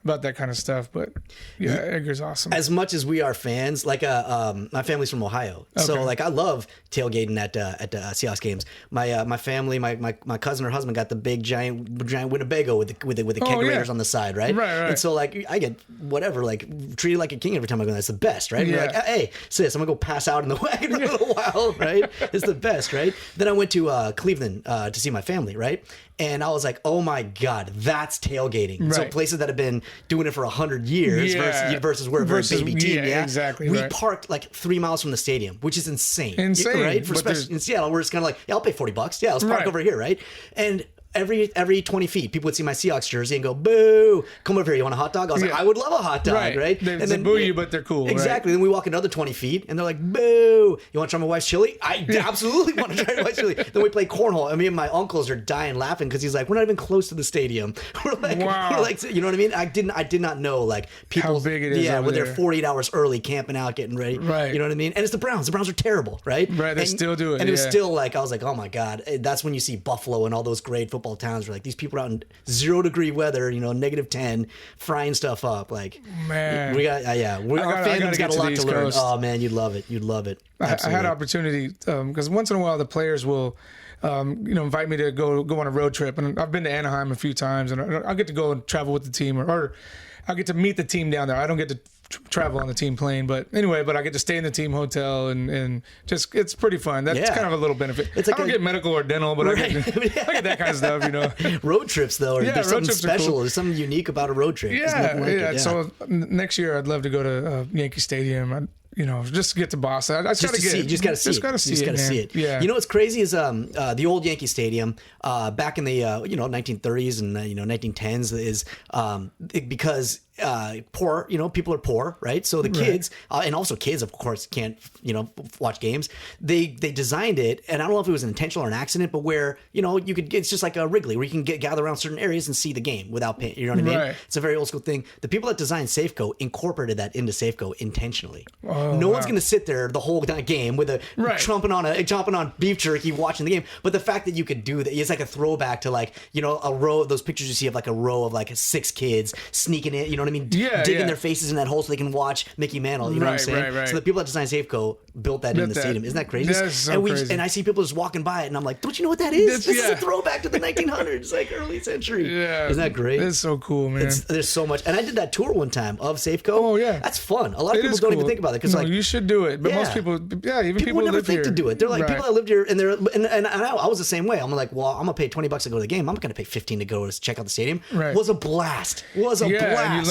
about that kind of stuff. But yeah, Edgar's awesome. As much as we are fans, like my family's from Ohio, so like I love tailgating at Seahawks games. My family, my cousin, her husband got the big giant Winnebago with the kegerators on the side, right? Right. And so like I get whatever, like treated like a king every time I go. That's the best, right? Yeah. You're like, hey sis, I'm gonna go pass out in the wagon for a little while, right? It's the best, right? Then I went to Cleveland to see my family, right? And I was like, oh my God, that's tailgating. Right. So places that have been doing it for 100 years versus we're a very baby team. Yeah, exactly. We parked like 3 miles from the stadium, which is insane. But Right? Especially in Seattle, we're just kind of like, yeah, I'll pay $40. Yeah, let's park over here, right? And every 20 feet, people would see my Seahawks jersey and go, boo, come over here, you want a hot dog? I was like, I would love a hot dog, right? And then boo you, but they're cool. Exactly. Then we walk another 20 feet and they're like, boo, you want to try my wife's chili? I absolutely want to try my wife's chili. Then we play cornhole and me and my uncles are dying laughing because he's like, we're not even close to the stadium. We're like, you know what I mean? I did not know like people, how big it is when they're 48 hours early camping out, getting ready. Right. You know what I mean? And it's the Browns. The Browns are terrible, right? Right. They still do it. And it was still like, I was like, oh my God. That's when you see Buffalo and all those great football towns where like these people are out in 0-degree weather, -10, frying stuff up. Like, man, we got, our fans got a lot to learn. Coast. Oh man, you'd love it. You'd love it. I had opportunity because once in a while the players will, invite me to go on a road trip, and I've been to Anaheim a few times, and I'll get to go and travel with the team, or I'll get to meet the team down there. I don't get to travel on the team plane, but I get to stay in the team hotel and just it's pretty fun. That's kind of a little benefit. It's like I don't get medical or dental, but I get that kind of stuff, Road trips though, there's something special. Cool. There's something unique about a road trip. Yeah. So next year I'd love to go to Yankee Stadium. Just get to Boston. I just got to see it. You just got to see it. Yeah. You know what's crazy is the old Yankee Stadium back in the 1930s and 1910s is because poor, people are poor, right? So the kids and also kids, of course, can't watch games. They designed it, and I don't know if it was an intentional or an accident, but where you could it's just like a Wrigley where you can gather around certain areas and see the game without paying. You know what I mean? Right. It's a very old school thing. The people that designed Safeco incorporated that into Safeco intentionally. No one's going to sit there the whole game with chomping on beef jerky watching the game. But the fact that you could do that, it's like a throwback to like, a row of those pictures you see of like a row of like 6 kids sneaking in, you know what I mean? Digging their faces in that hole so they can watch Mickey Mantle, you know what I'm saying? Right. So the people that designed Safeco built that in the stadium. Isn't that crazy? That's so crazy. And I see people just walking by it and I'm like, don't you know what that is? This is a throwback to the 1900s, like early century. Yeah. Isn't that great? It's so cool, man. There's so much. And I did that tour one time of Safeco. Oh, yeah. That's fun. A lot of people don't even think about it because you should do it. But most people, even people would never live think here. to do it. They're like, people that lived here, and I was the same way. I'm like, well, I'm gonna pay $20 to go to the game. I'm not gonna pay $15 to go to check out the stadium. Right. Was a blast. blast.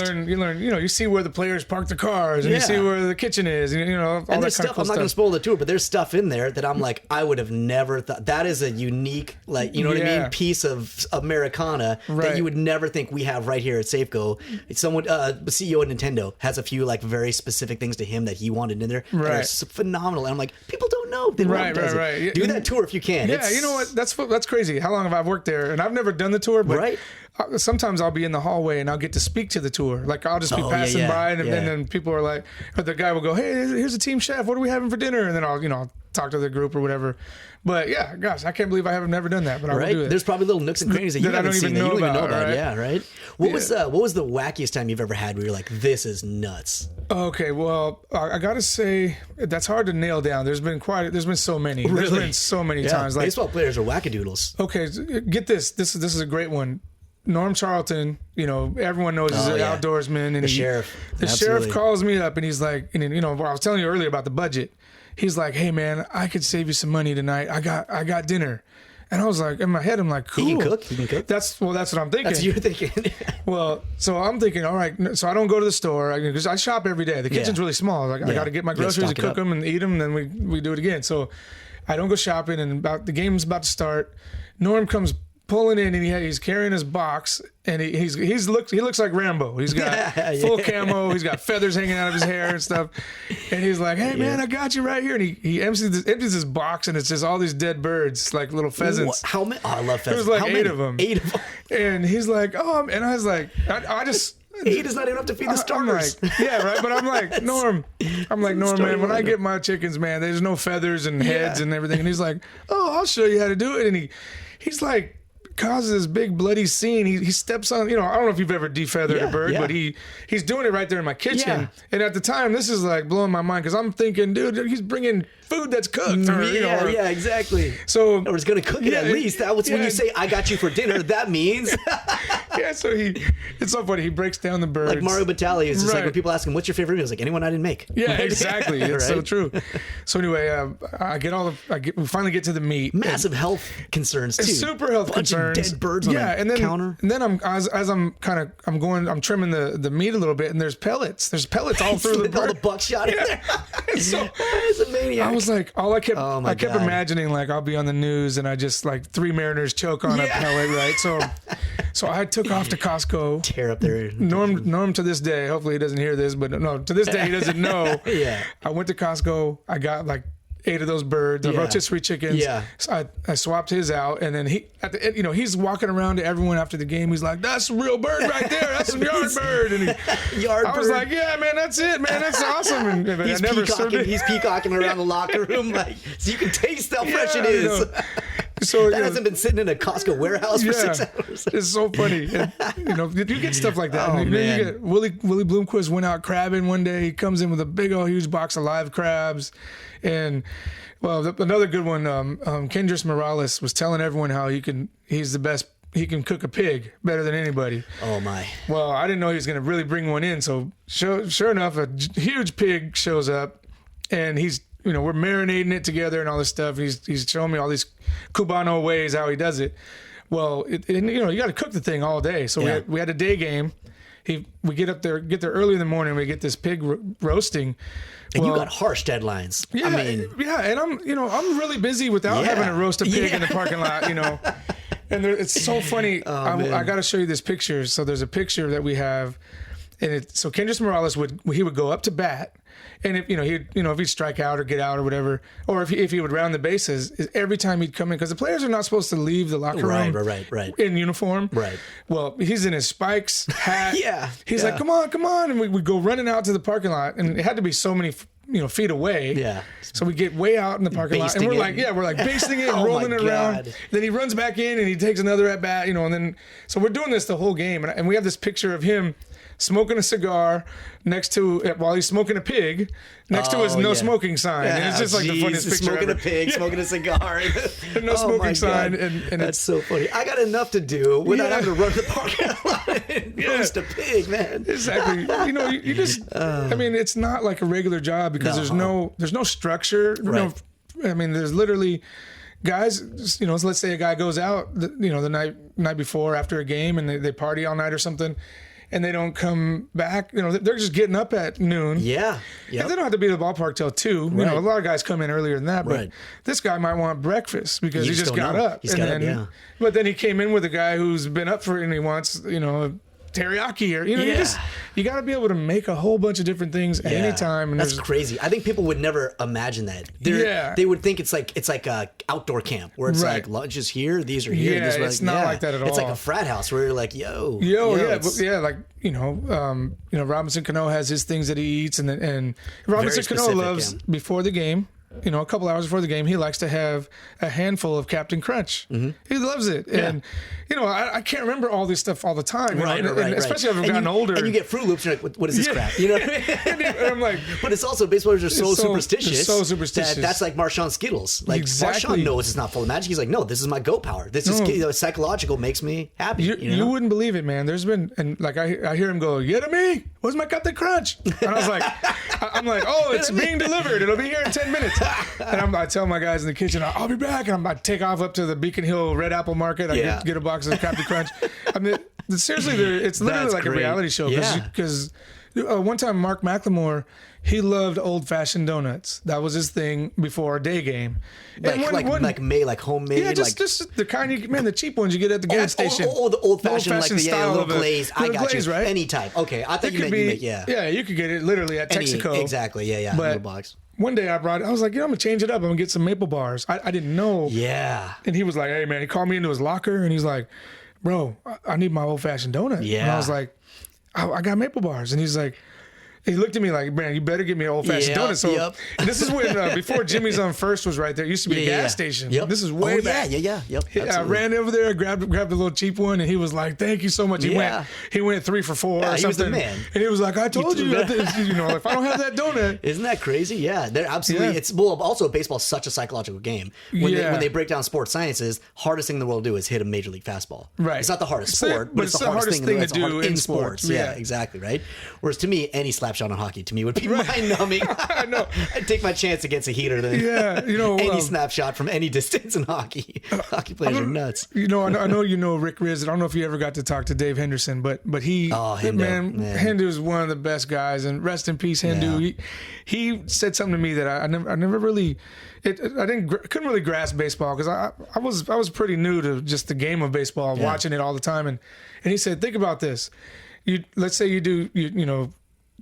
And you learn. You see where the players park the cars, and you see where the kitchen is, and all and that there's kind of stuff. cool I'm not gonna spoil the tour, but there's stuff in there that I'm like, I would have never thought. That is a unique, what I mean, piece of Americana that you would never think we have right here at Safeco. Someone, the CEO of Nintendo has a few like very specific things to him that he wanted in there. That are phenomenal. And I'm like, people don't know. They right. Do that tour if you can. Yeah, you know what? That's crazy. How long have I worked there? And I've never done the tour, but sometimes I'll be in the hallway and I'll get to speak to the tour. Like I'll just be passing by, and then people are like, or the guy will go, "Hey, here's a team chef. What are we having for dinner?" And then I'll talk to the group or whatever. But yeah, gosh, I can't believe I have never done that. But I will do it. There's probably little nooks and crannies that you haven't seen that you don't even know about. Right? Yeah, right. What was the wackiest time you've ever had where you're like, this is nuts? Okay, well, I gotta say that's hard to nail down. There's been so many. Really? There's been so many times. Like baseball players are wackadoodles. Okay, get this. This is a great one. Norm Charlton, everyone knows he's an outdoorsman, and the sheriff. The sheriff calls me up and he's like, I was telling you earlier about the budget. He's like, "Hey man, I could save you some money tonight. I got dinner." And I was like, in my head, I'm like, cool. He can cook. That's what I'm thinking. That's what you're thinking. Well, so I'm thinking, all right. So I don't go to the store because I shop every day. The kitchen's really small. Like I got to get my groceries and cook them and eat them, and then we do it again. So I don't go shopping. And the game's about to start. Norm comes pulling in, and he's carrying his box, and he looks like Rambo. He's got full camo. He's got feathers hanging out of his hair and stuff. And he's like, "Hey man, I got you right here." And he empties his box, and it's just all these dead birds, like little pheasants. How many? Oh, I love pheasants. There's like 8 of them. 8 of them. And he's like, "Oh," and I was like, I just. 8 is not enough to feed the starters. But I'm like, Norm, man, when I get my chickens, man, there's no feathers and heads and everything. And he's like, "Oh, I'll show you how to do it." And he's like, causes this big bloody scene. He steps on, I don't know if you've ever defeathered a bird, but he's doing it right there in my kitchen. Yeah. And at the time, this is like blowing my mind because I'm thinking, dude, he's bringing food that's cooked. Or, yeah, exactly. So, or he's going to cook it at least. That was when you say, I got you for dinner, that means. So it's so funny. He breaks down the birds. Like Mario Batali is just like when people ask him, what's your favorite meal? He's like, anyone I didn't make. Yeah, exactly. It's so true. So anyway, we finally get to the meat. Massive health concerns too. Super health concerns. Of dead birds on the counter. And then I'm trimming the meat a little bit, and there's pellets. There's pellets all through the bird. All the buckshot in there. So it's a maniac. I was like, I kept imagining like I'll be on the news and I just like 3 mariners choke on a pellet, right? So I took off to Costco. Tear up there. Norm to this day, hopefully he doesn't hear this, but no, to this day he doesn't know. I went to Costco. I got like 8 of those birds, rotisserie chickens. So I swapped his out, and then he's walking around to everyone after the game. He's like, "That's a real bird right there. That's a yard bird." And I was like, "Yeah, man, that's it, man. That's awesome." And he's peacocking around the locker room, like, so you can taste how fresh it is. So that hasn't been sitting in a Costco warehouse for 6 hours. It's so funny. And, you get stuff like that. Oh, man. You get Willie Bloomquist went out crabbing one day. He comes in with a big old huge box of live crabs. And another good one, Kendris Morales was telling everyone how he's the best. He can cook a pig better than anybody. Oh my! Well, I didn't know he was going to really bring one in. So sure enough, a huge pig shows up, and he's we're marinating it together and all this stuff. He's showing me all these Cubano ways how he does it. Well, you got to cook the thing all day. So we had a day game. We get there early in the morning. We get this pig roasting. And you got harsh deadlines. Yeah, and I'm really busy without having to roast a pig in the parking lot. And it's so funny. I got to show you this picture. So there's a picture that we have, and so Kendris Morales would go up to bat. And if he'd strike out or get out or whatever, or if he would round the bases, every time he'd come in, because the players are not supposed to leave the locker room right. in uniform. Right. Well, he's in his spikes, hat. He's like, come on, and we'd go running out to the parking lot, and it had to be so many feet away. Yeah. So we get way out in the parking lot, and we're like basting it and rolling it around. Then he runs back in and he takes another at bat, and then so we're doing this the whole game, and we have this picture of him smoking a cigar while he's smoking a pig next to his no smoking sign. And it's just like the funniest picture smoking ever. A pig, smoking a cigar. And no smoking sign. And that's so funny. I got enough to do without having to run the parking lot and roast a pig, man. Exactly. You just, it's not like a regular job because there's no structure. Right. There's literally guys, let's say a guy goes out, the night before after a game and they party all night or something. And they don't come back. They're just getting up at noon. Yeah. And they don't have to be at the ballpark till 2. Right. A lot of guys come in earlier than that. But this guy might want breakfast because he just got up. But then he came in with a guy who's been up for it and he wants, teriyaki or you got to be able to make a whole bunch of different things at any time. And that's crazy. I think people would never imagine that. They would think it's like a outdoor camp where it's like lunch is here, these are here. Yeah, it's not like that at all. It's like a frat house where you're like, Robinson Cano has his things that he eats, and Robinson Cano loves before the game. A couple hours before the game, he likes to have a handful of Captain Crunch. Mm-hmm. He loves it. Yeah. And, I can't remember all this stuff all the time. Right. Especially as I've gotten older. And you get Fruit Loops, and you're like, what is this crap? You know what I mean? And I'm like... But it's also, baseballers are so superstitious. So superstitious. That's like Marshawn Skittles. Like, exactly. Marshawn knows it's not full of magic. He's like, no, this is my goat power. This is psychological, makes me happy. You wouldn't believe it, man. There's been... And like, I hear him go, "Yeah, to me. Where's my Captain Crunch?" And I was like... I'm like, "Oh, it's being delivered. It'll be here in 10 minutes." And I tell my guys in the kitchen, "I'll be back." And I take off up to the Beacon Hill Red Apple Market. I get a box of Captain Crunch. Seriously, it's literally like a reality show. Because one time, Mark McLemore, he loved old-fashioned donuts. That was his thing before a day game. Like homemade. Yeah, just the kind the cheap ones you get at the gas station. The old-fashioned like the little glaze. I got glaze, you. Right? Any type. Okay, I thought you meant Yeah, you could get it literally at Texaco. Exactly. Yeah. But little box. One day I was like, I'm gonna change it up. I'm gonna get some maple bars. I didn't know. Yeah. And he was like, "Hey man," he called me into his locker and he's like, "Bro, I need my old-fashioned donut." Yeah. And I was like, "I got maple bars." And he's like, He looked at me like, man, you better get me an old-fashioned donut. So and this is when, before Jimmy's on First was right there, it used to be a gas station. This is way back. I ran over there, grabbed a little cheap one, and he was like, thank you so much. He went 3 for 4 or something. He was the man. And he was like, I told you, if I don't have that donut. Isn't that crazy? Yeah, they're absolutely. It's also baseball is such a psychological game. When they break down sports sciences, hardest thing in the world to do is hit a major league fastball. Right. It's not the hardest sport, but it's the hardest thing to do in sports. Yeah, exactly. Right. Whereas to me, any slap shot on hockey to me would be mind-numbing. I know. I'd take my chance against a heater than any snapshot from any distance in hockey. Hockey players are nuts. I know you know Rick Riz. I don't know if you ever got to talk to Dave Henderson, but he, Hendu is one of the best guys, and rest in peace, Hendu. Yeah. He said something to me that I never really, couldn't really grasp baseball because I was pretty new to just the game of baseball, watching it all the time, and he said, think about this. Let's say you do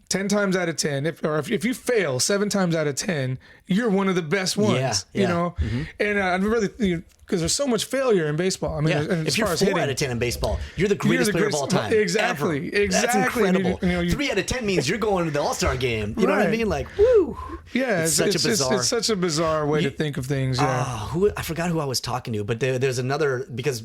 10 times out of 10, if you fail 7 times out of 10, you're one of the best ones, you know? Mm-hmm. And I really, because there's so much failure in baseball. I mean, if you're 4 out of 10 in baseball, you're the greatest player of all time. Exactly. That's incredible. 3 out of 10 means you're going to the All-Star game. You know what I mean? Like, woo. Yeah, it's such a bizarre way to think of things. Yeah. I forgot who I was talking to, but there's another, because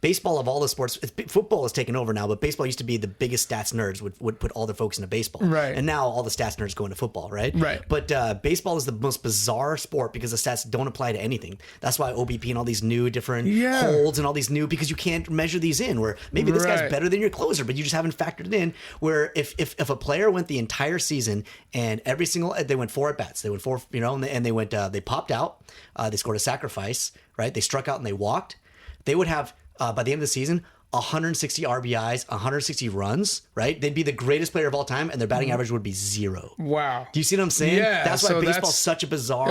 baseball of all the sports, football is taken over now, but baseball used to be the biggest stats nerds would put all their focus into baseball. Right. And now all the stats nerds go into football, right? Right. But baseball is the most bizarre sport because the stats don't apply to anything. That's why OBP and all these new different holds and all these new, because you can't measure these in, where maybe this guy's better than your closer, but you just haven't factored it in. Where if a player went the entire season and every single, they went 4 at bats, they went 4, and they went, they popped out, they scored a sacrifice, right? They struck out and they walked. They would have, by the end of the season, 160 RBIs, 160 runs, right? They'd be the greatest player of all time, and their batting average would be 0. Wow. Do you see what I'm saying? Yeah. That's why baseball's such a bizarre.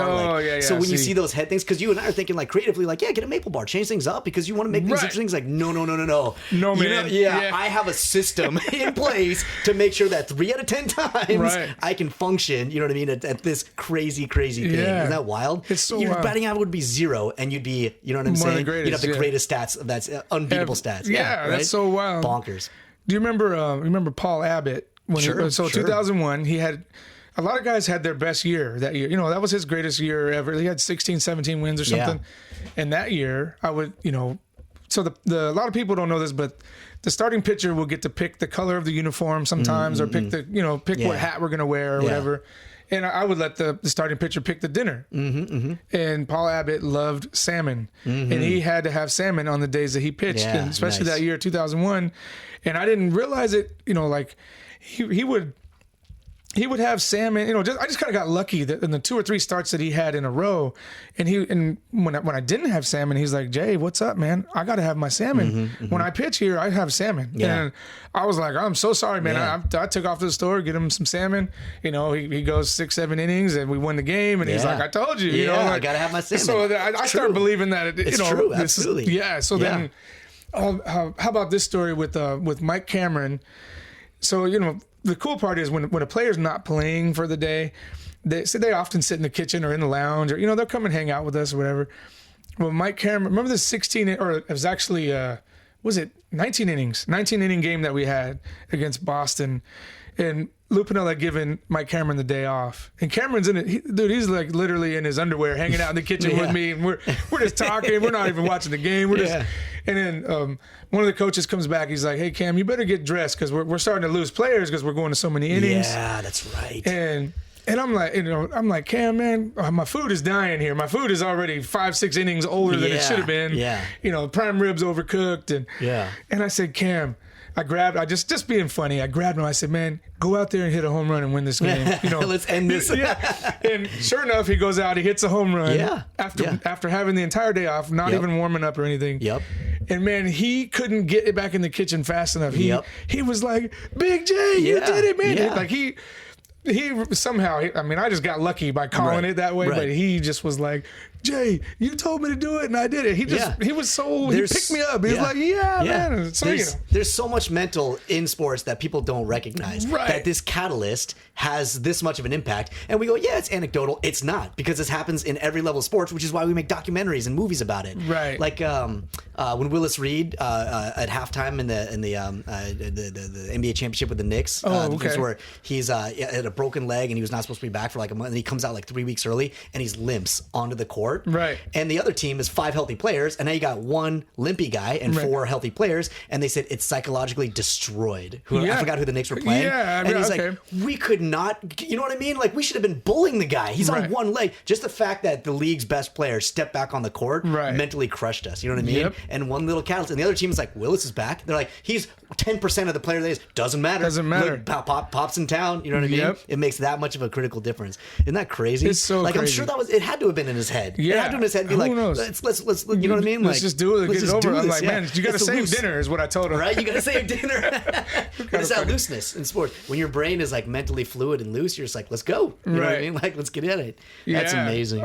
So when you see those head things, because you and I are thinking like creatively, like, get a maple bar, change things up, because you want to make these things like, no. No, man. I have a system in place to make sure that 3 out of 10 times I can function, you know what I mean, at this crazy thing. Isn't that wild? It's so Your wild. batting average would be 0, and you'd be, you know what I'm saying? You'd have the greatest stats. That's unbeatable stats. Yeah, that's so wild. Bonkers. Do you remember Paul Abbott? When 2001, he had, a lot of guys had their best year that year. That was his greatest year ever. He had 16, 17 wins or something. And that year, I would, so a lot of people don't know this, but the starting pitcher will get to pick the color of the uniform sometimes, or pick what hat we're going to wear or whatever. And I would let the starting pitcher pick the dinner. And Paul Abbott loved salmon. And he had to have salmon on the days that he pitched, and especially that year, 2001. And I didn't realize it, like he would have salmon, I just kind of got lucky that in the 2 or 3 starts that he had in a row. And when I didn't have salmon, he's like, Jay, what's up, man? I got to have my salmon. When I pitch here, I have salmon. And I was like, I'm so sorry, man. I took off to the store, get him some salmon. He goes 6, 7 innings and we won the game. And he's like, I told you, I got to have my salmon. So I started believing that, it's true. Absolutely. So then, how about this story with Mike Cameron? So, the cool part is when a player's not playing for the day, they often sit in the kitchen or in the lounge, or they'll come and hang out with us or whatever. Well, Mike Cameron, remember the 16, or it was actually 19 inning game that we had against Boston, and Lupinell had given Mike Cameron the day off, and Cameron's in it. He's like literally in his underwear, hanging out in the kitchen with me, and we're just talking. We're not even watching the game. We're just, and then one of the coaches comes back. He's like, "Hey Cam, you better get dressed because we're starting to lose players because we're going to so many innings." Yeah, that's right. And I'm like, Cam, man, my food is dying here. My food is already 5-6 innings older than it should have been. Yeah. Prime ribs overcooked, and I said, Cam. I just being funny. I grabbed him. I said, "Man, go out there and hit a home run and win this game." Let's end this. And sure enough, he goes out. He hits a home run. After having the entire day off, not even warming up or anything. And man, he couldn't get it back in the kitchen fast enough. He was like, "Big J, you did it, man!" Like he somehow. I just got lucky by calling it that way. But he just was like, Jay, you told me to do it, and I did it. He picked me up. He's like, man. So, there's so much mental in sports that people don't recognize. Right. That this catalyst has this much of an impact. And we go, yeah, it's anecdotal. It's not, because this happens in every level of sports, which is why we make documentaries and movies about it. Right. Like when Willis Reed at halftime in the NBA championship with the Knicks, where he's had a broken leg and he was not supposed to be back for like a month, and he comes out like 3 weeks early and he's limps onto the court. Right. And the other team is 5 healthy players, and now you got 1 limpy guy and 4 healthy players, and they said it's psychologically destroyed. I forgot who the Knicks were playing. Yeah, and he's like, we could not, you know what I mean? Like, we should have been bullying the guy. He's on 1 leg. Just the fact that the league's best player stepped back on the court mentally crushed us. You know what I mean? Yep. And one little catalyst, and the other team is like, Willis is back. They're like, he's 10% of the player that is. Doesn't matter. Look, pops in town. You know what I mean? Yep. It makes that much of a critical difference. Isn't that crazy? It's so crazy. I'm sure it had to have been in his head. Yeah. It had to have been in his head. Be like, let's, you know what I mean? Let's just do it. Get it over. I'm like, man, you got to save loose. Dinner is what I told him. Right? You got to save dinner. It's that looseness in sports. When your brain is like mentally fluid and loose, you're just like, let's go. You know what I mean? Like, let's get at it. That's amazing.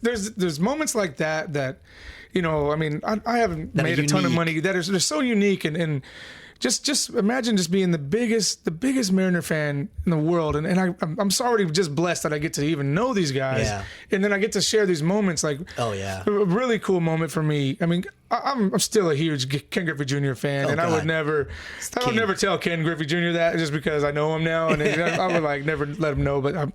There's moments like that, you know, I mean, I haven't made a ton of money that are so unique and just imagine just being the biggest Mariner fan in the world, and I'm already just blessed that I get to even know these guys, and then I get to share these moments. Like, a really cool moment for me. I mean, I'm still a huge Ken Griffey Jr. fan, and I would never tell Ken Griffey Jr. that just because I know him now, and I would like never let him know. But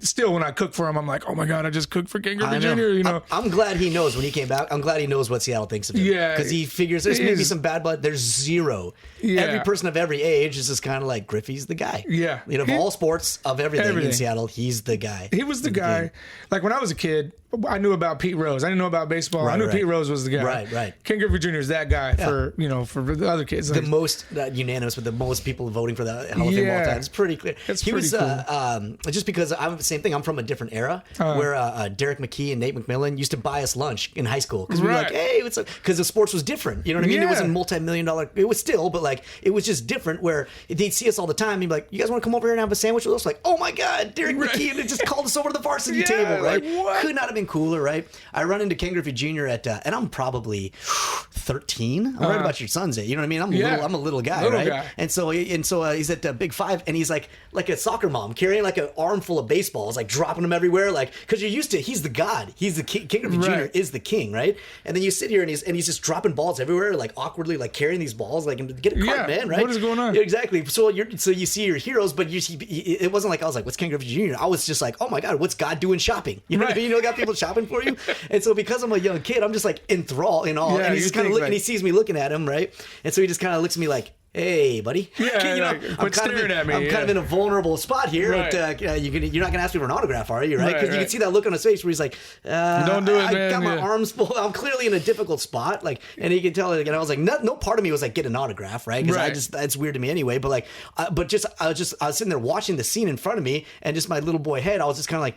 still, when I cook for him, I'm like, oh my god, I just cooked for Ken Griffey Jr. You know, I'm glad he knows when he came back. I'm glad he knows what Seattle thinks of him. Yeah, because he figures there's maybe some bad blood. There's zero. Yeah. Every person of every age is just kind of like, Griffey's the guy. Yeah, you know, of all sports, of everything in Seattle, he's the guy. He was the guy. Like when I was a kid, I knew about Pete Rose. I didn't know about baseball. I knew Pete Rose was the guy. Right. Ken Griffey Jr. is that guy for the other kids. The most unanimous with the most people voting for the Hall of Fame all time. It's pretty clear. He was cool. Just because I'm the same thing. I'm from a different era where Derek McKee and Nate McMillan used to buy us lunch in high school because we were like, hey, because the sports was different. You know what I mean? It wasn't multi-million-dollar. It was still, but like it was just different. Where they'd see us all the time. And he'd be like, you guys want to come over here and have a sandwich with us? Like, oh my god, Derek McKee, and they just called us over to the varsity table. Right? Like, could not have been cooler. Right? I run into Ken Griffey Jr. and I'm probably 13. I'm right about your son's age. You know what I mean? I'm a little guy, right? And so he's at Big Five, and he's like a soccer mom carrying like an armful of baseballs, like dropping them everywhere, like because you're used to he's the god, he's the king. Ken Griffey Jr. is the king, right? And then you sit here and he's just dropping balls everywhere, like awkwardly, like carrying these balls, like get a cart, man, right? What is going on? Yeah, exactly. So you see your heroes, but it wasn't like I was like, what's Ken Griffey Jr.? I was just like, oh my god, what's God doing shopping? You know what I mean? You know, got people shopping for you. And so because I'm a young kid, I'm just like enthralled in all. And he's just kind of looking, and he sees me looking at him, right? And so he just kind of looks at me like, hey, buddy. Yeah, you know, I'm kind of in a vulnerable spot here. Right. But, you're not going to ask me for an autograph, are you? Right? Because you can see that look on his face where he's like, don't do it, man. I got my arms full. I'm clearly in a difficult spot. Like, and he can tell. Like, and I was like, no part of me was like, get an autograph, right? Because it's weird to me anyway. But like, I was sitting there watching the scene in front of me, and just my little boy head, I was just kind of like,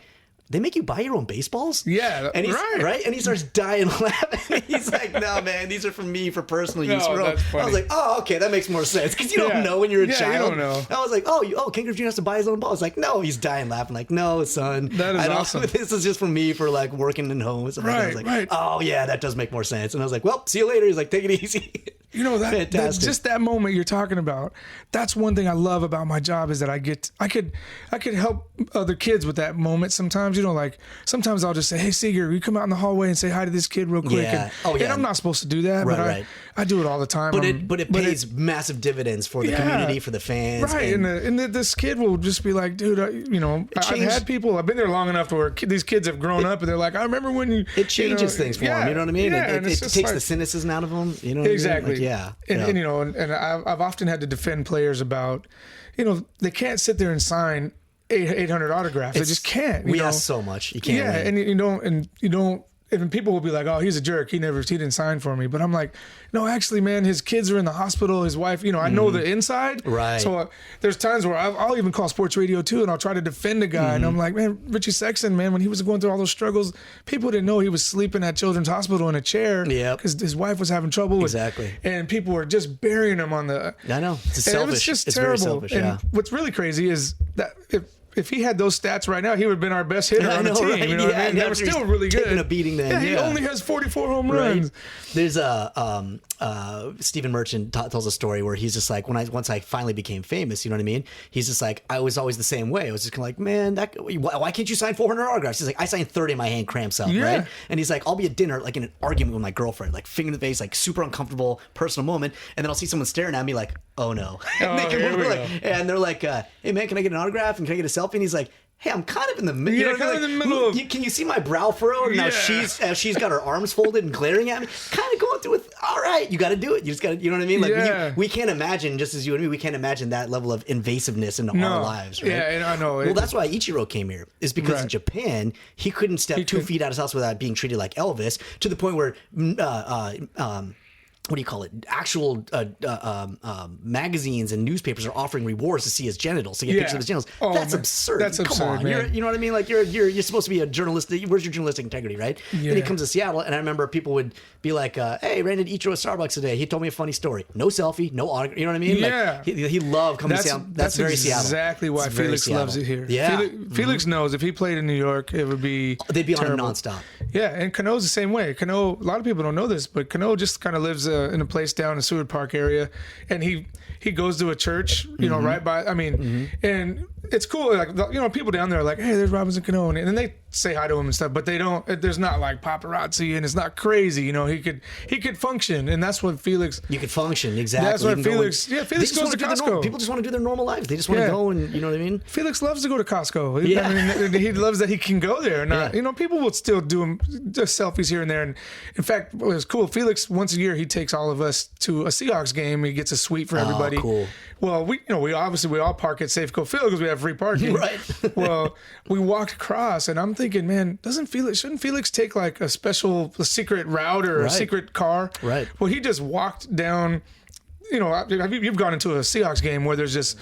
they make you buy your own baseballs? Yeah, and he's, right. And he starts dying laughing. He's like, no, man, these are for me for personal use. That's funny. I was like, oh, okay, that makes more sense. Because you don't know when you're a child. You don't know. I was like, Ken Griffey Jr. has to buy his own balls. Like, no, he's dying laughing. Like, no, son. That is awesome. This is just for me for like working in home. I was like, oh, yeah, that does make more sense. And I was like, well, see you later. He's like, take it easy. You know, that's just that moment you're talking about. That's one thing I love about my job is that I could help other kids with that moment sometimes. You know, like sometimes I'll just say, hey, Seeger, you come out in the hallway and say hi to this kid real quick. Yeah. And I'm not supposed to do that, but I do it all the time. But it pays massive dividends for the community, for the fans. Right. And this kid will just be like, dude, I've had people, I've been there long enough to where these kids have grown up and they're like, I remember when you. It changes things for them. You know what I mean? Yeah, it takes the cynicism out of them. You know what exactly. I mean? Like, yeah. And I've often had to defend players about, they can't sit there and sign 800 autographs. They just can't. We ask so much. You can't. Yeah, and you don't. And people will be like, oh, he's a jerk. He didn't sign for me. But I'm like, no, actually, man, his kids are in the hospital. His wife, I know the inside. Right. So there's times where I'll even call sports radio too, and I'll try to defend a guy. And I'm like, man, Richie Sexton, man, when he was going through all those struggles, people didn't know he was sleeping at Children's Hospital in a chair. Yeah. Because his wife was having trouble. Exactly. And people were just burying him on the. I know. It's selfish. It was just it's terrible. very selfish, and what's really crazy is that if he had those stats right now, he would have been our best hitter on the team. Right? You know what I mean? They were still really good. Taking a beating then. He only has 44 home runs. There's Stephen Merchant tells a story where he's just like, once I finally became famous, you know what I mean? He's just like, I was always the same way. I was just kind of like, man, why can't you sign 400 autographs? He's like, I signed 30 and my hand cramps up, right? And he's like, I'll be at dinner, like in an argument with my girlfriend, like finger in the face, like super uncomfortable personal moment, and then I'll see someone staring at me like, oh no. And they're like, hey man, can I get an autograph and can I get a selfie? And he's like, hey, I'm kind of in the middle. Yeah, kind of in the middle of... Can you see my brow furrow? And now she's got her arms folded and glaring at me. Kind of going through it. All right, you got to do it. You just got to, you know what I mean? Like we can't imagine, just as you and me, we can't imagine that level of invasiveness into our lives, right? Yeah, I know. Well, that's why Ichiro came here, is because in Japan, he couldn't step 2 feet out of his house without being treated like Elvis, to the point where what do you call it? Actual magazines and newspapers are offering rewards to see his genitals, to get pictures of his genitals. That's absurd. That's Come absurd, on, man. You know what I mean? Like you're supposed to be a journalist. Where's your journalistic integrity, right? Yeah. Then he comes to Seattle, and I remember people would be like, "Hey, ran into Ichiro at Starbucks today. He told me a funny story. No selfie, no autograph. You know what I mean? Yeah. Like, he loved coming to Seattle. That's very Seattle. Exactly why Felix loves it here. Yeah. Felix knows if he played in New York, it would be they'd be terrible. on him nonstop. Yeah, and Cano's the same way. Cano, a lot of people don't know this, but Cano just kind of lives in a place down in the Seward Park area, and he goes to a church, you know, right by. I mean, and it's cool. Like, you know, people down there are like, hey, there's Robinson Cano, and then they say hi to him and stuff, but they don't. There's not like paparazzi, and it's not crazy. You know, he could function, and that's what Felix. You could function exactly. That's what Felix. Felix goes to Costco. People just want to do their normal lives. They just want to go, and you know what I mean. Felix loves to go to Costco. Yeah. I mean, he loves that he can go there. Not, you know, people will still do just selfies here and there. And in fact, it was cool. Felix, once a year, he takes all of us to a Seahawks game. He gets a suite for everybody. Cool. Well, we all park at Safeco Field because we have free parking. Right. Well, we walked across, and I'm thinking, man, shouldn't Felix take like a secret route or a secret car? Right. Well, he just walked down. You know, you've gone into a Seahawks game where there's just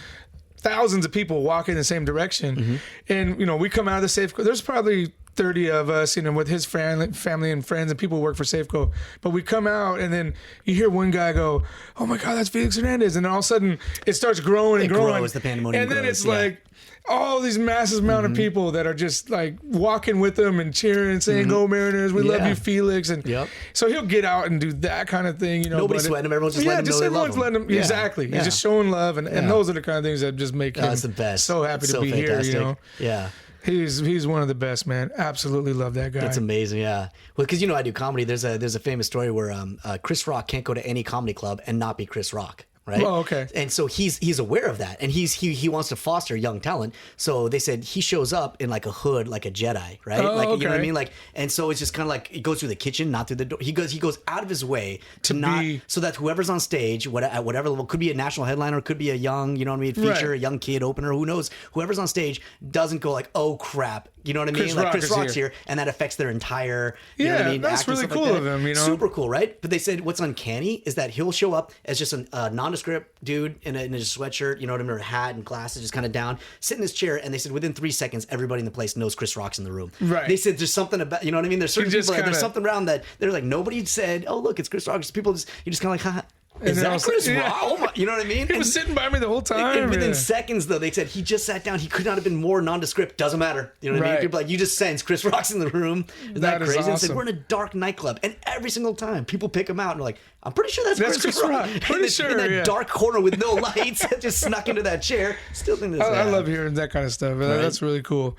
thousands of people walking in the same direction, and you know, we come out of the Safeco. There's probably 30 of us, you know, with his family and friends and people who work for Safeco. But we come out, and then you hear one guy go, "Oh my God, that's Felix Hernandez!" And then all of a sudden, it starts growing and growing. The pandemonium and then grows, it's like all these massive amount of people that are just like walking with him and cheering and saying, "Go Mariners, we love you, Felix." And so he'll get out and do that kind of thing. You know, nobody's sweating him. Everyone's just letting him know they love him. Letting him, exactly. He's just showing love, and those are the kind of things that just make him the best. So happy to be fantastic. here. You know, He's one of the best, man. Absolutely love that guy. That's amazing, yeah. Well, because you know I do comedy. There's a famous story where Chris Rock can't go to any comedy club and not be Chris Rock. Right? Oh, okay. And so he's aware of that, and he wants to foster young talent. So they said he shows up in like a hood, like a Jedi, right? Oh, like okay. you know what I mean? Like, and so it's just kind of like he goes through the kitchen, not through the door. He goes out of his way to not so that whoever's on stage, at whatever level, could be a national headliner, could be a young, you know what I mean, feature, a young kid opener, who knows? Whoever's on stage doesn't go like, oh crap. You know what I mean? Chris Rock's here, and that affects their entire. You know what I mean? That's really cool of him. You know, super cool, right? But they said what's uncanny is that he'll show up as just a nondescript dude in a sweatshirt, you know what I mean, or a hat and glasses, just kind of down, sit in his chair, and they said within 3 seconds, everybody in the place knows Chris Rock's in the room. Right. They said there's something about, you know what I mean? There's certain people, there's something around that they're like, nobody said, oh look, it's Chris Rock. Just people you're just kind of like, haha. Is that Chris Rock? Oh my, you know what I mean? He was sitting by me the whole time. And within seconds, though, they said he just sat down. He could not have been more nondescript. Doesn't matter. You know what I mean? People are like, you just sense Chris Rock's in the room. Isn't that crazy? Awesome. And said, we're in a dark nightclub, and every single time people pick him out and they're like, I'm pretty sure that's Chris Rock. Pretty sure. In that dark corner with no lights, just snuck into that chair. Still think this. I love hearing that kind of stuff. Right? That's really cool.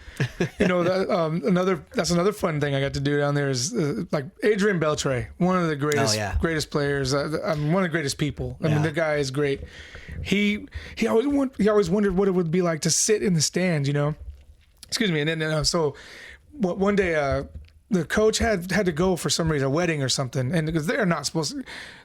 You know, that's another fun thing I got to do down there is like Adrian Beltre, one of the greatest players. One of the greatest people. I mean, the guy is great. He always wondered what it would be like to sit in the stands. You know, excuse me. And then so one day. The coach had to go for some reason, a wedding or something, and because they're not supposed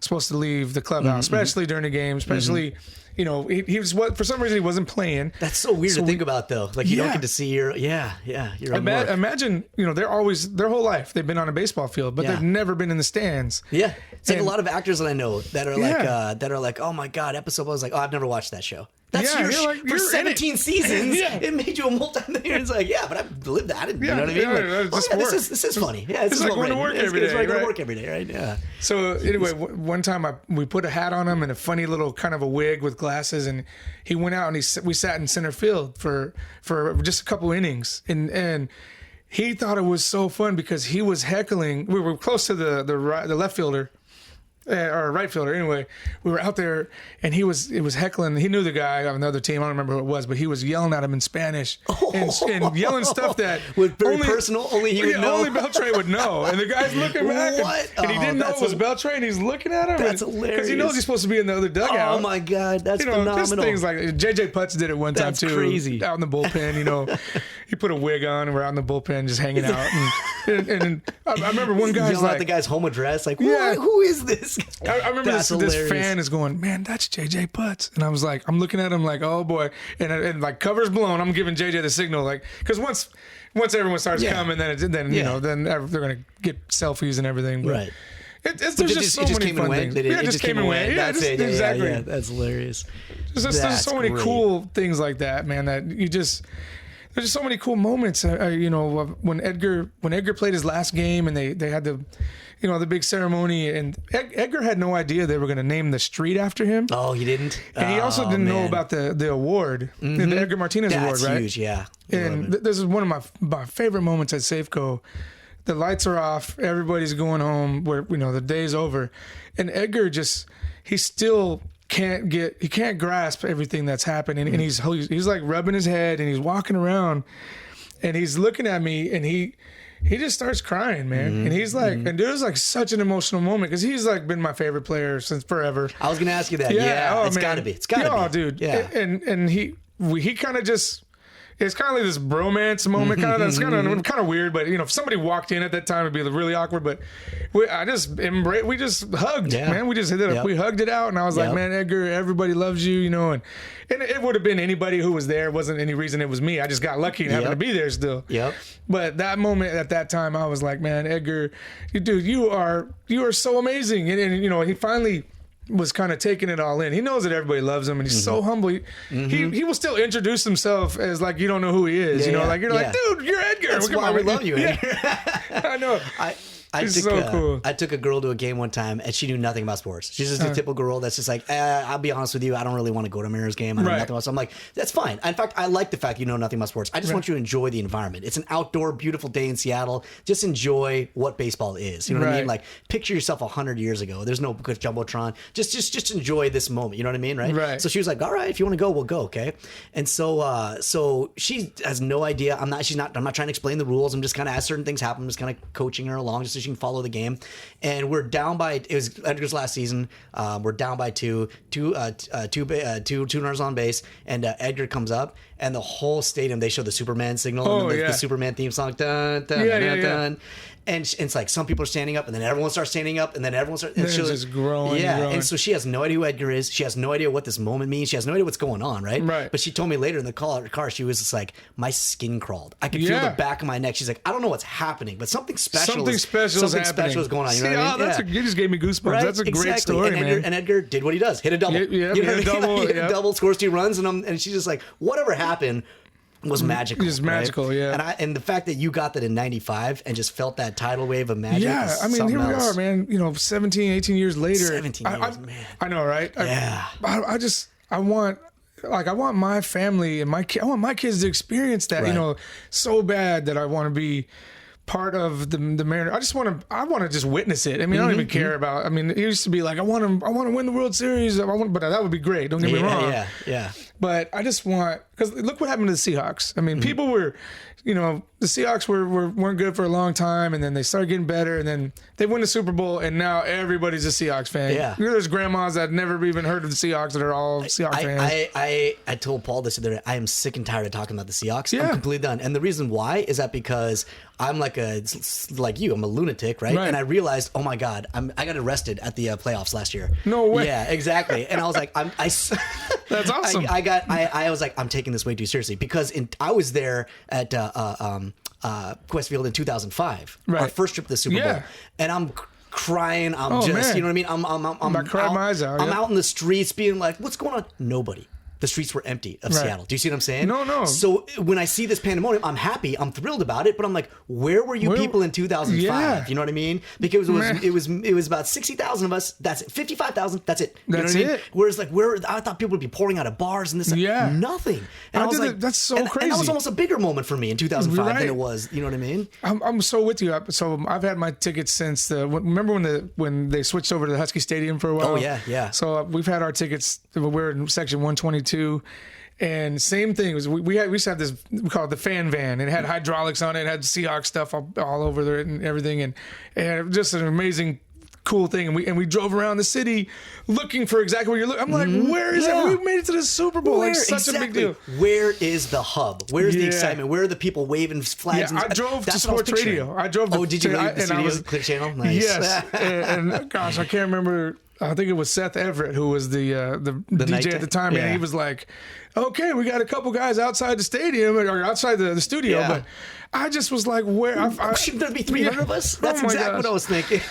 to leave the clubhouse, especially during the game, especially you know he was for some reason he wasn't playing. That's so weird to think about though. Like you don't get to see your imagine you know their whole life they've been on a baseball field, but they've never been in the stands. Yeah, it's like a lot of actors that I know that are like oh my god, episode. I was like, oh, I've never watched that show. That's for 17 seasons. It made you a multi-millionaire. It's like, but I've lived that. You know what I mean? Like, this is funny. Yeah, it's like going to work every day. It's like going to work every day, right? Yeah. So anyway, one time we put a hat on him and a funny little kind of a wig with glasses, and he went out and we sat in center field for just a couple innings, and he thought it was so fun because he was heckling. We were close to the left fielder. Or right fielder. Anyway, we were out there, and it was heckling. He knew the guy on the other team. I don't remember who it was, but he was yelling at him in Spanish and yelling stuff that was very personal. Only he would know. Only Beltray would know. And the guy's looking back, and he didn't know it was Beltray, and he's looking at him. That's hilarious. Because he knows he's supposed to be in the other dugout. Oh my God, that's phenomenal. Just things like JJ Putz did it one time too. Crazy. Out in the bullpen, he put a wig on, and we're out in the bullpen just hanging out. And I remember one guy's yelling like, out the guy's home address, like, yeah. Who is this? I remember this fan is going, man, that's JJ Putz. And I was like, I'm looking at him like, oh boy. And like cover's blown. I'm giving JJ the signal. Like, because once everyone starts coming, then then they're going to get selfies and everything. But right. There's just so many fun things. It just came and went. Yeah, exactly. Yeah, that's hilarious. There's so many cool things like that, man, that you just... There's just so many cool moments. When Edgar played his last game and they had the big ceremony, and Edgar had no idea they were going to name the street after him. Oh, he didn't? And he also didn't know about the award, the Edgar Martinez Award, right? That's huge, yeah. And this is one of my favorite moments at Safeco. The lights are off, everybody's going home, where the day's over, and Edgar he still can't grasp everything that's happening, and he's like rubbing his head, and he's walking around, and he's looking at me, and he just starts crying, man. And he's like, and it was like such an emotional moment because he's like been my favorite player since forever. I was gonna ask you that. Yeah, it's gotta be. It's gotta be. Oh, dude. Yeah. And he kind of just. It's kind of like this bromance moment. It's kind of weird, but if somebody walked in at that time, it'd be really awkward. But we just hugged, man. We just hit it up. We hugged it out, and I was like, man, Edgar, everybody loves you, and it would have been anybody who was there. It wasn't any reason it was me. I just got lucky and happened to be there still. Yep. But that moment at that time, I was like, man, Edgar, dude, you are so amazing, and he finally was kind of taking it all in. He knows that everybody loves him, and he's so humble. He will still introduce himself as like you don't know who he is. Like you're like, dude, you're Edgar. That's why we love you. I know. I took a girl to a game one time, and she knew nothing about sports. She's just a typical girl that's just like, I'll be honest with you, I don't really want to go to Mirror's game. I know nothing about. So I'm like, that's fine. In fact, I like the fact you know nothing about sports. I just want you to enjoy the environment. It's an outdoor, beautiful day in Seattle. Just enjoy what baseball is. You know what I mean? Like, picture yourself 100 years ago. There's no good jumbotron. Just enjoy this moment. You know what I mean? Right. So she was like, all right, if you want to go, we'll go. Okay. And so she has no idea. I'm not trying to explain the rules. I'm just kind of, as certain things happen, I'm just kind of coaching her along just so she can follow the game. And we're down by, it was Edgar's last season. We're down by two runners on base, and Edgar comes up, and the whole stadium, they show the Superman signal, and the Superman theme song, dun, dun, dun, dun. And it's like some people are standing up, and then everyone starts standing up, and then everyone starts. And she's just growing. And so she has no idea who Edgar is. She has no idea what this moment means. She has no idea what's going on, right? But she told me later in the car, she was just like, my skin crawled. I could feel the back of my neck. She's like, I don't know what's happening, but something special is going on. You know what I mean? You just gave me goosebumps. Right? That's a great story, man. And Edgar did what he does: hit a double. Hit a double, scores 2 runs, and she's just like, whatever happened was magical. It was magical, And the fact that you got that in 95 and just felt that tidal wave of magic. Yeah, I mean, here we are, man. 17, 18 years later. 17 years, man. I know, right? Yeah. I want my family and I want my kids to experience that, so bad that I want to be part of the Mariners. I want to just witness it. I mean, I don't even care about. I mean, it used to be like I want to win the World Series. But that would be great. Don't get me wrong. Yeah. But I just want, because look what happened to the Seahawks. I mean, people were, the Seahawks weren't good for a long time, and then they started getting better, and then they win the Super Bowl, and now everybody's a Seahawks fan. Yeah. There's grandmas that never even heard of the Seahawks that are all Seahawks fans. I told Paul this the other day. I am sick and tired of talking about the Seahawks. I'm completely done. And the reason why is that because I'm like you. I'm a lunatic, right? And I realized, oh my God, I got arrested at the playoffs last year. No way. Yeah, exactly. And I was like, that's awesome. I was like, I'm taking this way too seriously because I was there at Westfield in 2005, our first trip to the Super Bowl, and I'm crying. I'm man. you know what I mean? I'm crying my eyes out. I'm out in the streets being like, what's going on? Nobody the streets were empty of Seattle. Do you see what I'm saying? No. So when I see this pandemonium, I'm happy, I'm thrilled about it, but I'm like, where were you people in 2005? Yeah. You know what I mean? Because it was about 60,000 of us. That's it. 55,000. That's it. You That's know what I mean? it. Whereas like I thought people would be pouring out of bars and this. Nothing. And I was like, that's so crazy. And that was almost a bigger moment for me in 2005 Right. than it was. You know what I mean? I'm so with you. So I've had my tickets since remember when they switched over to the Husky Stadium for a while? Oh yeah. So we've had our tickets. We're in section 122. And same thing was we used to have this, we call it the fan van. It had hydraulics on it. It had Seahawks stuff all over there and everything, and just an amazing, cool thing. And we drove around the city looking for exactly where you're looking. I'm like, where is it? We made it to the Super Bowl. Like such a big deal. Where is the hub? Where's the excitement? Where are the people waving flags? Yeah, I drove to sports radio. I drove. Did you leave the studios at Clear Channel? Nice. Yes, and gosh, I can't remember. I think it was Seth Everett who was the DJ at the time, and he was like, "Okay, we got a couple guys outside the stadium or outside the studio," but I just was like, "Where? Shouldn't there be 300 of us?" That's exactly what I was thinking.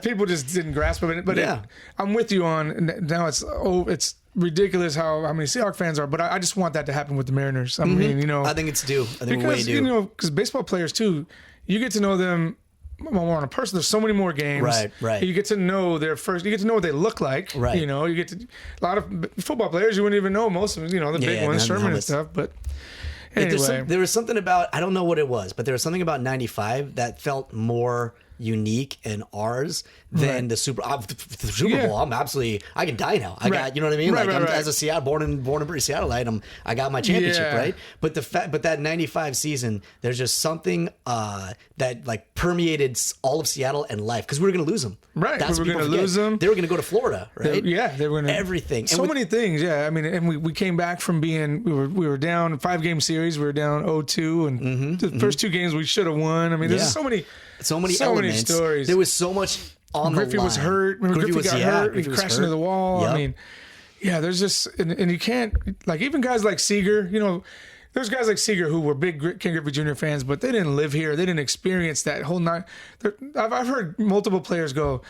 People just didn't grasp it, but I'm with you on now. It's ridiculous how many Seahawks fans are, but I just want that to happen with the Mariners. I mean, I think it's due. I think because we way due. Because baseball players too, you get to know them more on a person. There's so many more games. Right. You get to know you get to know what they look like. Right. You get to, a lot of football players you wouldn't even know most of them, the big ones, Sherman and stuff. But anyway. There was something about, I don't know what it was, but there was something about 95 that felt more unique and ours than the Super Bowl. I'm absolutely, I can die now. I got, you know what I mean? I'm as a Seattle, born and britised Seattleite, I got my championship, right? But that 95 season, there's just something that like permeated all of Seattle and life, because we were going to lose them. Right. That's we were going to lose them. They were going to go to Florida, right? They were going to everything. So many things. Yeah. I mean, and we came back from being, we were down 5-game series. We were down 0-2, and the first 2 games we should have won. I mean, there's so many elements. Stories. There was so much on Griffey the line. was hurt. Griffey got hurt. He crashed into the wall. Yep. I mean, there's just, and you can't, like, even guys like Seager, there's guys like Seager who were big Ken Griffey Jr. fans, but they didn't live here. They didn't experience that whole night. I've heard multiple players go,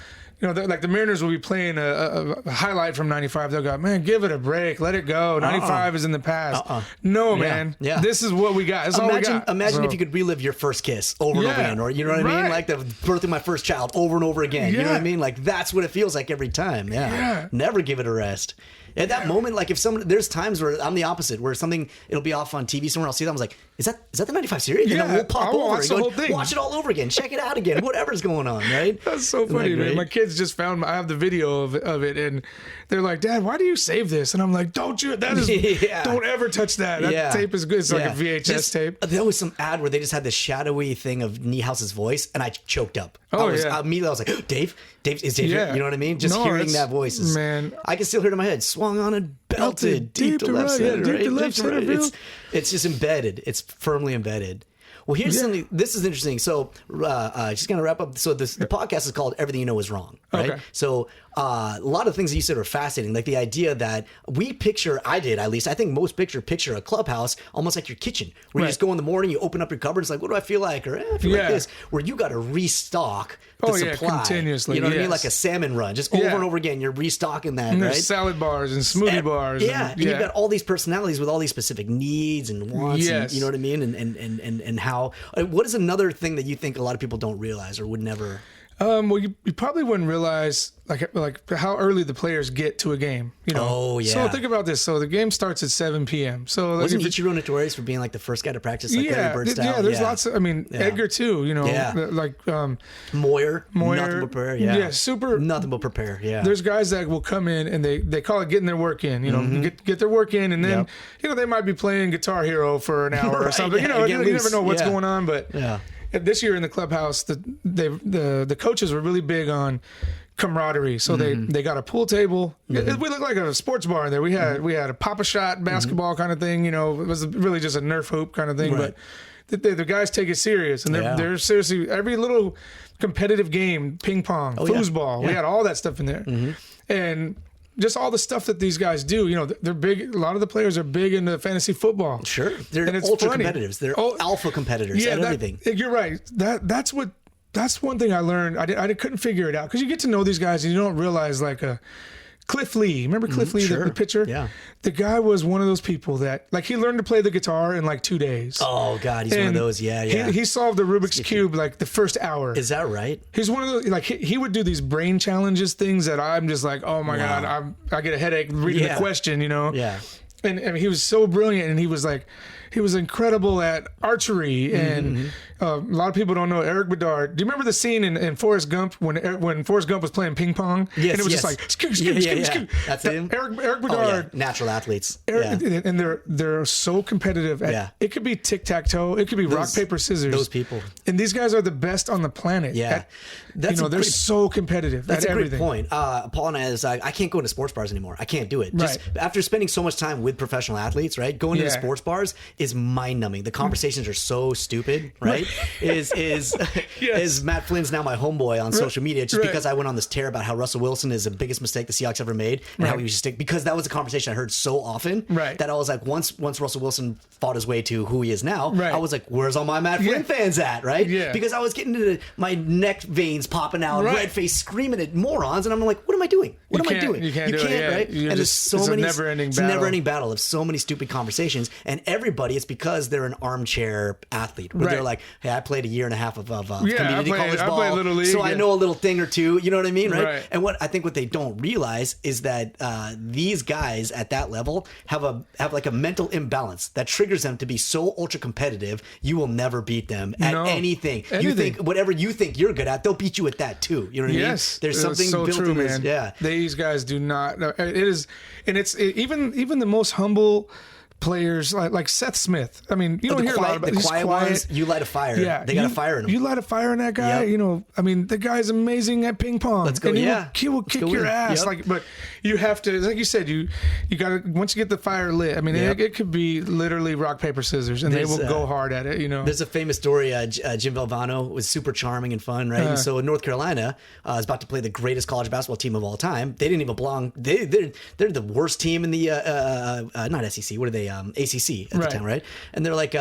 like the Mariners will be playing a highlight from 95. They'll go, man, give it a break. Let it go. 95 is in the past. No, man. Yeah. This is what we got. This is all we got. Imagine if you could relive your first kiss over and over again, or you know what I mean? Like the birth of my first child over and over again. You know what I mean? Like that's what it feels like every time. Yeah. Never give it a rest. At that moment, like there's times where I'm the opposite, where it'll be off on TV somewhere. I'll see that. I'm like, is that the 95 series? And then we'll pop over and watch it all over again. Check it out again. Whatever's going on, right? That's so funny, man. My kids just found, I have the video of it, and they're like, Dad, why do you save this? And I'm like, don't ever touch that. That tape is good. It's like a VHS tape. There was some ad where they just had this shadowy thing of Niehouse's voice, and I choked up. Immediately I was like, Dave is Dave here? You know what I mean? Just hearing that voice is, man, I can still hear it in my head. Swung on and belted deep to left center. Deep to left center. It's just embedded. It's firmly embedded. Well, here's something. This is interesting. So, just gonna wrap up. So, the podcast is called "Everything You Know Is Wrong," right? Okay. So, a lot of things that you said are fascinating, like the idea that we picture. I did, at least. I think most picture a clubhouse almost like your kitchen, where you just go in the morning, you open up your cupboards, like, what do I feel like, or I feel like this. Where you got to restock the supply continuously. You know what I mean? Like a salmon run, just over and over again. You're restocking that, and right? There's salad bars and smoothie bars. And you've got all these personalities with all these specific needs and wants. And, you know what I mean? And how. What is another thing that you think a lot of people don't realize or would never? Well, you probably wouldn't realize like how early the players get to a game. Oh yeah. So think about this. So the game starts at 7 p.m. So wasn't Ichiro notorious for being like the first guy to practice like Larry Bird style? Yeah, there's lots of. I mean, Edgar too. Like Moyer, nothing but prepare. Yeah, super. Nothing but prepare. Yeah. There's guys that will come in and they call it getting their work in. Get their work in, and then they might be playing Guitar Hero for an hour or something. You never know what's going on, but this year in the clubhouse, the coaches were really big on camaraderie. So they got a pool table. We looked like a sports bar there. We had a Pop-A-Shot basketball kind of thing. It was really just a Nerf hoop kind of thing. Right. But the guys take it serious, and they're seriously every little competitive game, ping pong, foosball. We had all that stuff in there, and just all the stuff that these guys do. They're big. A lot of the players are big into fantasy football. Sure, they're ultra competitors. They're alpha competitors at everything. You're right. That's one thing I learned. I couldn't figure it out, because you get to know these guys and you don't realize like Cliff Lee. Remember Cliff Lee, sure. the pitcher? Yeah. The guy was one of those people that, like, he learned to play the guitar in like 2 days. Oh God, he's one of those. Yeah, yeah. He solved the Rubik's Cube like the first hour. Is that right? He's one of those, like, he would do these brain challenges things that I'm just like, oh my Wow. God, I get a headache reading the question, you know? Yeah. And I mean, he was so brilliant, and he was incredible at archery. And a lot of people don't know Eric Bedard. Do you remember the scene in Forrest Gump when Forrest Gump was playing ping pong? Yes, and it was yes. just like scoot. That's him. Eric Oh, Bedard. yeah. Natural athletes. And they're so competitive. It could be tic tac toe. It could be rock paper scissors. Those people. And these guys are the best on the planet. Yeah. They're so competitive. That's at a great everything. point. Paul and I can't go into sports bars anymore. I can't do it. Just Right. after spending so much time with professional athletes, right? Going to the sports bars is mind numbing. The conversations are so stupid, right? Is Matt Flynn's now my homeboy on social media just because I went on this tear about how Russell Wilson is the biggest mistake the Seahawks ever made and how he should stick, because that was a conversation I heard so often that I was like, once Russell Wilson fought his way to who he is now, I was like, where's all my Matt Flynn fans at, right? Yeah. Because I was getting into my neck veins popping out, red face, screaming at morons, and I'm like, what am I doing? What am I doing? You can't do it, right? You're and there's so many. It's a never-ending it's battle. a never-ending battle of so many stupid conversations, and everybody, it's because they're an armchair athlete, where they're like, hey, I played a year and a half of community college ball, I played Little League, so I know a little thing or two. You know what I mean, right? Right. And what they don't realize is that these guys at that level have like a mental imbalance that triggers them to be so ultra competitive. You will never beat them at anything. You think whatever you think you're good at, they'll beat you at that too. You know what I mean? Yes, There's something so built true, in this. man. Yeah, these guys do not. It is, and even the most humble players like Seth Smith. I mean, you don't hear a lot about the quiet ones. You light a fire. Yeah, they got a fire in them. You light a fire in that guy. Yep. You know, I mean, the guy's amazing at ping pong. Let's go. And Yeah, he will kick your ass. Yep. Like, but you have to, like you said, you got to, once you get the fire lit. I mean, it could be literally rock paper scissors, and they will go hard at it. You know, there's a famous story. Jim Valvano was super charming and fun, right? And so North Carolina is about to play the greatest college basketball team of all time. They didn't even belong. They're the worst team in the not SEC. What are they? ACC at the time, right? And they're like,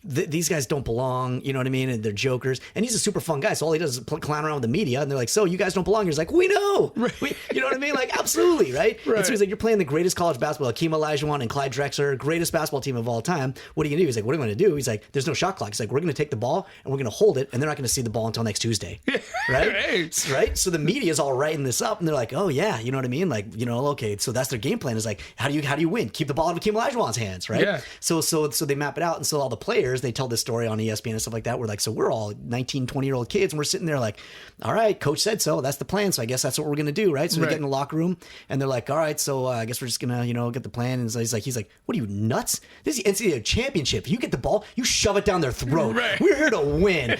these guys don't belong, you know what I mean? And they're jokers. And he's a super fun guy. So all he does is clown around with the media. And they're like, so you guys don't belong. He's like, we know. You know what I mean? Like, absolutely, right? And so he's like, you're playing the greatest college basketball, Hakeem Olajuwon and Clyde Drexler, greatest basketball team of all time. What are you going to do? He's like, what am I going to do? He's like, there's no shot clock. He's like, we're going to take the ball and we're going to hold it. And they're not going to see the ball until next Tuesday. Right? So the media's all writing this up. And they're like, oh, yeah. You know what I mean? Like, you know, okay. So that's their game plan is like, how do you win? Keep the ball out of Hakeem Olajuwon's hands, right? Yeah. So they map it out. And so all the players, they tell this story on ESPN and stuff like that. We're like, so we're all 19, 20-year-old kids, and we're sitting there like, all right, coach said so. That's the plan. So I guess that's what we're going to do, right? So we get in the locker room, and they're like, all right, so I guess we're just going to, get the plan. And so he's like, what are you, nuts? This is the NCAA championship. You get the ball, you shove it down their throat. Right. We're here to win.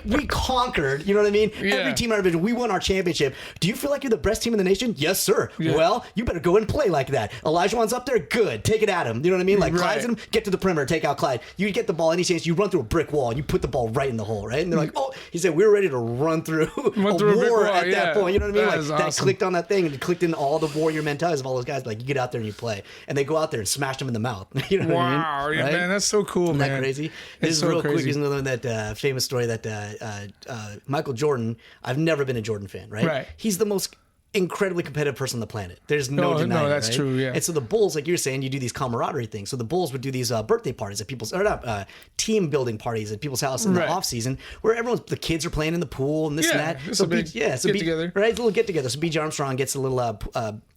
We conquered, you know what I mean? Yeah. Every team in our division, we won our championship. Do you feel like you're the best team in the nation? Yes, sir. Yeah. Well, you better go and play like that. Olajuwon's up there, good. Take it at him. You know what I mean? Like, Clyde's in him, get to the perimeter, take out Clyde. You get the ball any chance, you run through a brick wall, and you put the ball right in the hole, right? And they're like, oh, he said, we were ready to run through a war at that point. You know what I mean? That Like, is that awesome. clicked on that thing, and it clicked in all the warrior mentalities of all those guys. Like, you get out there and you play. And they go out there and smash them in the mouth. You know what I mean? Wow, Right? man, that's so cool, Isn't man. that crazy? It's This is so real quick. crazy. Is another one that famous story that Michael Jordan. I've never been a Jordan fan, right? Right. He's the most incredibly competitive person on the planet. There's no denying that's it, right? true, yeah. And so the Bulls, like you're saying, you do these camaraderie things. So the Bulls would do these birthday parties at people's, or not, team building parties at people's house in the off season, where the kids are playing in the pool and this and that. It's a big get together, right? It's a little get together. So B.J. Armstrong gets a little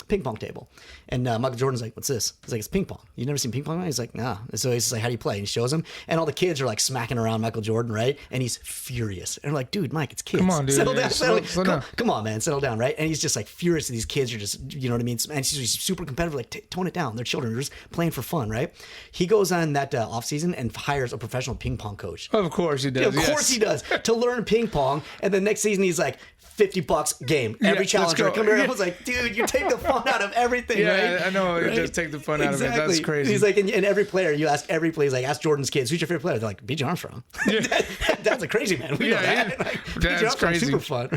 ping pong table, and Michael Jordan's like, "What's this?" He's like, "It's ping pong. You've never seen ping pong?" He's like, "Nah." And so he's just like, "How do you play?" And he shows him, and all the kids are like smacking around Michael Jordan, right? And he's furious. And they're like, "Dude, Mike, it's kids. Come on, dude. Settle Yeah, down. slow down. Come on, man, settle down, right?" And he's just like furious that these kids are just, you know what I mean? And he's super competitive, like, tone it down. They're children. They're just playing for fun, right? He goes on that off season and hires a professional ping pong coach. Of course he does. Of course he does, to learn ping pong. And the next season he's like, $50 game. Every let's challenger. go. Come here. I was like, dude, you take the fun out of everything, right? I know. It Right? does take the fun out of it. Exactly. That's crazy. He's like, and every player, you ask every player, he's like, ask Jordan's kids, who's your favorite player? They're like, B.J. Armstrong. That's a crazy man. We know that. Like, that's B.J. Armstrong's crazy. super fun.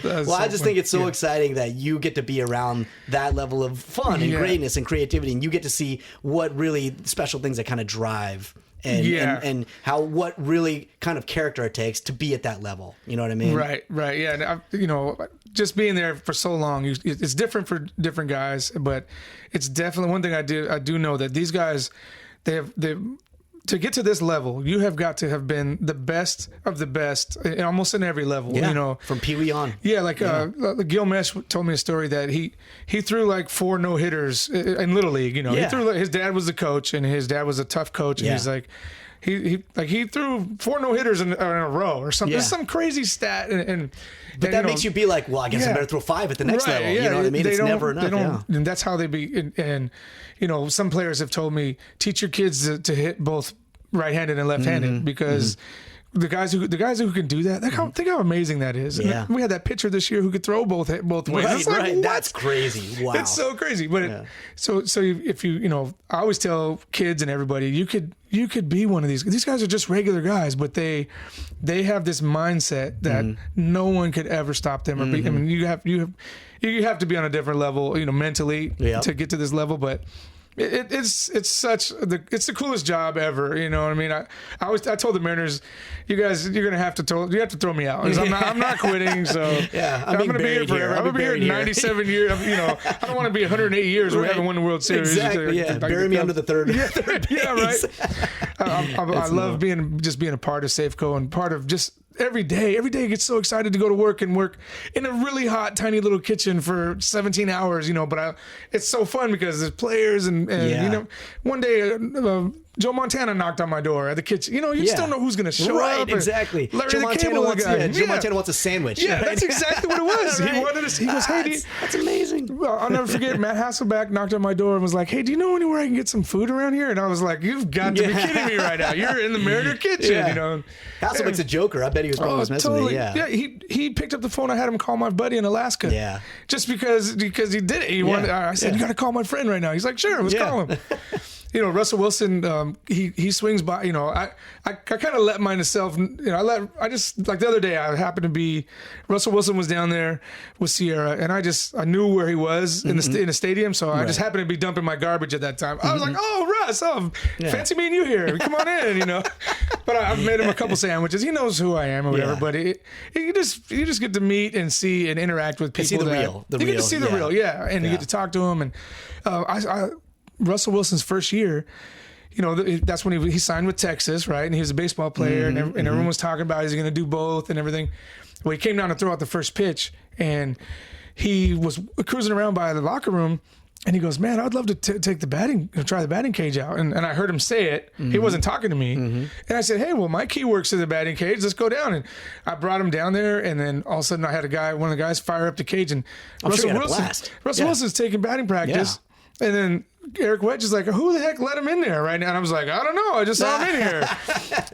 That's Well, so I just fun. think it's so exciting that you get to be around that level of fun and greatness and creativity, and you get to see what really special things that kind of drive and how what really kind of character it takes to be at that level. You know what I mean? Right. Yeah. And you know, just being there for so long, it's different for different guys, but it's definitely one thing I do know that these guys, they to get to this level, you have got to have been the best of the best, almost in every level. Yeah, you know, from Pee Wee on. Yeah, like Gil Mesh told me a story that he threw like 4 no-hitters in Little League. You know, he threw, his dad was the coach, and his dad was a tough coach, and he's like, he threw 4 no-hitters in a row or something. Yeah. It's some crazy stat, But that makes you be like, well, I guess I better throw 5 at the next level. You know what I mean? It's never enough. And that's how they be. And you know, some players have told me, teach your kids to hit both right-handed and left-handed, because the guys who can do that, think how amazing that is. Yeah. And we had that pitcher this year who could throw both ways. Right, It's like, right. what? That's crazy. Wow. It's so crazy. But so if you know, I always tell kids and everybody, you could be one of these. These guys are just regular guys, but they have this mindset that no one could ever stop them or beat them. I mean, you have to be on a different level, you know, mentally to get to this level, but it's the coolest job ever. You know what I mean? I told the Mariners, you guys, you have to throw me out. 'Cause I'm not quitting. So I'm going to be here forever. I'm going to be here 97 years. You know, I don't want to be 108 years where we haven't won the World Series. Exactly. Yeah. Bury me under the third. Yeah, right. I love being a part of Safeco and part of just. Every day I get so excited to go to work and work in a really hot, tiny little kitchen for 17 hours, you know, but it's so fun because there's players and you know, one day Joe Montana knocked on my door at the kitchen. You know, you just don't know who's going to show up. Right, exactly. Joe Montana wants a sandwich. Yeah, that's exactly what it was. Right. He wanted us. He goes, hey, that's amazing. Well, I'll never forget, Matt Hasselback knocked on my door and was like, hey, do you know anywhere I can get some food around here? And I was like, you've got to be kidding me right now. You're in the Mariner kitchen, you know. Hasselback's a joker. I bet he was probably messing with me. Yeah, he picked up the phone. I had him call my buddy in Alaska. Yeah. Just because he did it. He wanted. I said, you got to call my friend right now. He's like, sure, let's call him. You know, Russell Wilson, he swings by. You know, I kind of let myself. You know, I just like the other day. I happened to be. Russell Wilson was down there with Sierra, and I knew where he was in the stadium. So I just happened to be dumping my garbage at that time. I was like, oh, Russ, fancy meeting you here. Come on in. You know, but I've made him a couple sandwiches. He knows who I am or whatever. But you just get to meet and see and interact with people. See the real. You get to see the real, and you get to talk to him. And Russell Wilson's first year, you know, that's when he signed with Texas, right? And he was a baseball player, and everyone was talking about he's going to do both and everything. Well, he came down to throw out the first pitch, and he was cruising around by the locker room, and he goes, man, I'd love to try the batting cage out. And I heard him say it. He wasn't talking to me. And I said, hey, well, my key works to the batting cage. Let's go down. And I brought him down there, and then all of a sudden I had one of the guys fire up the cage, and Russell Wilson's taking batting practice. Yeah. And then Eric Wedge is like, who the heck let him in there right now? And I was like, I don't know. I just saw him in here.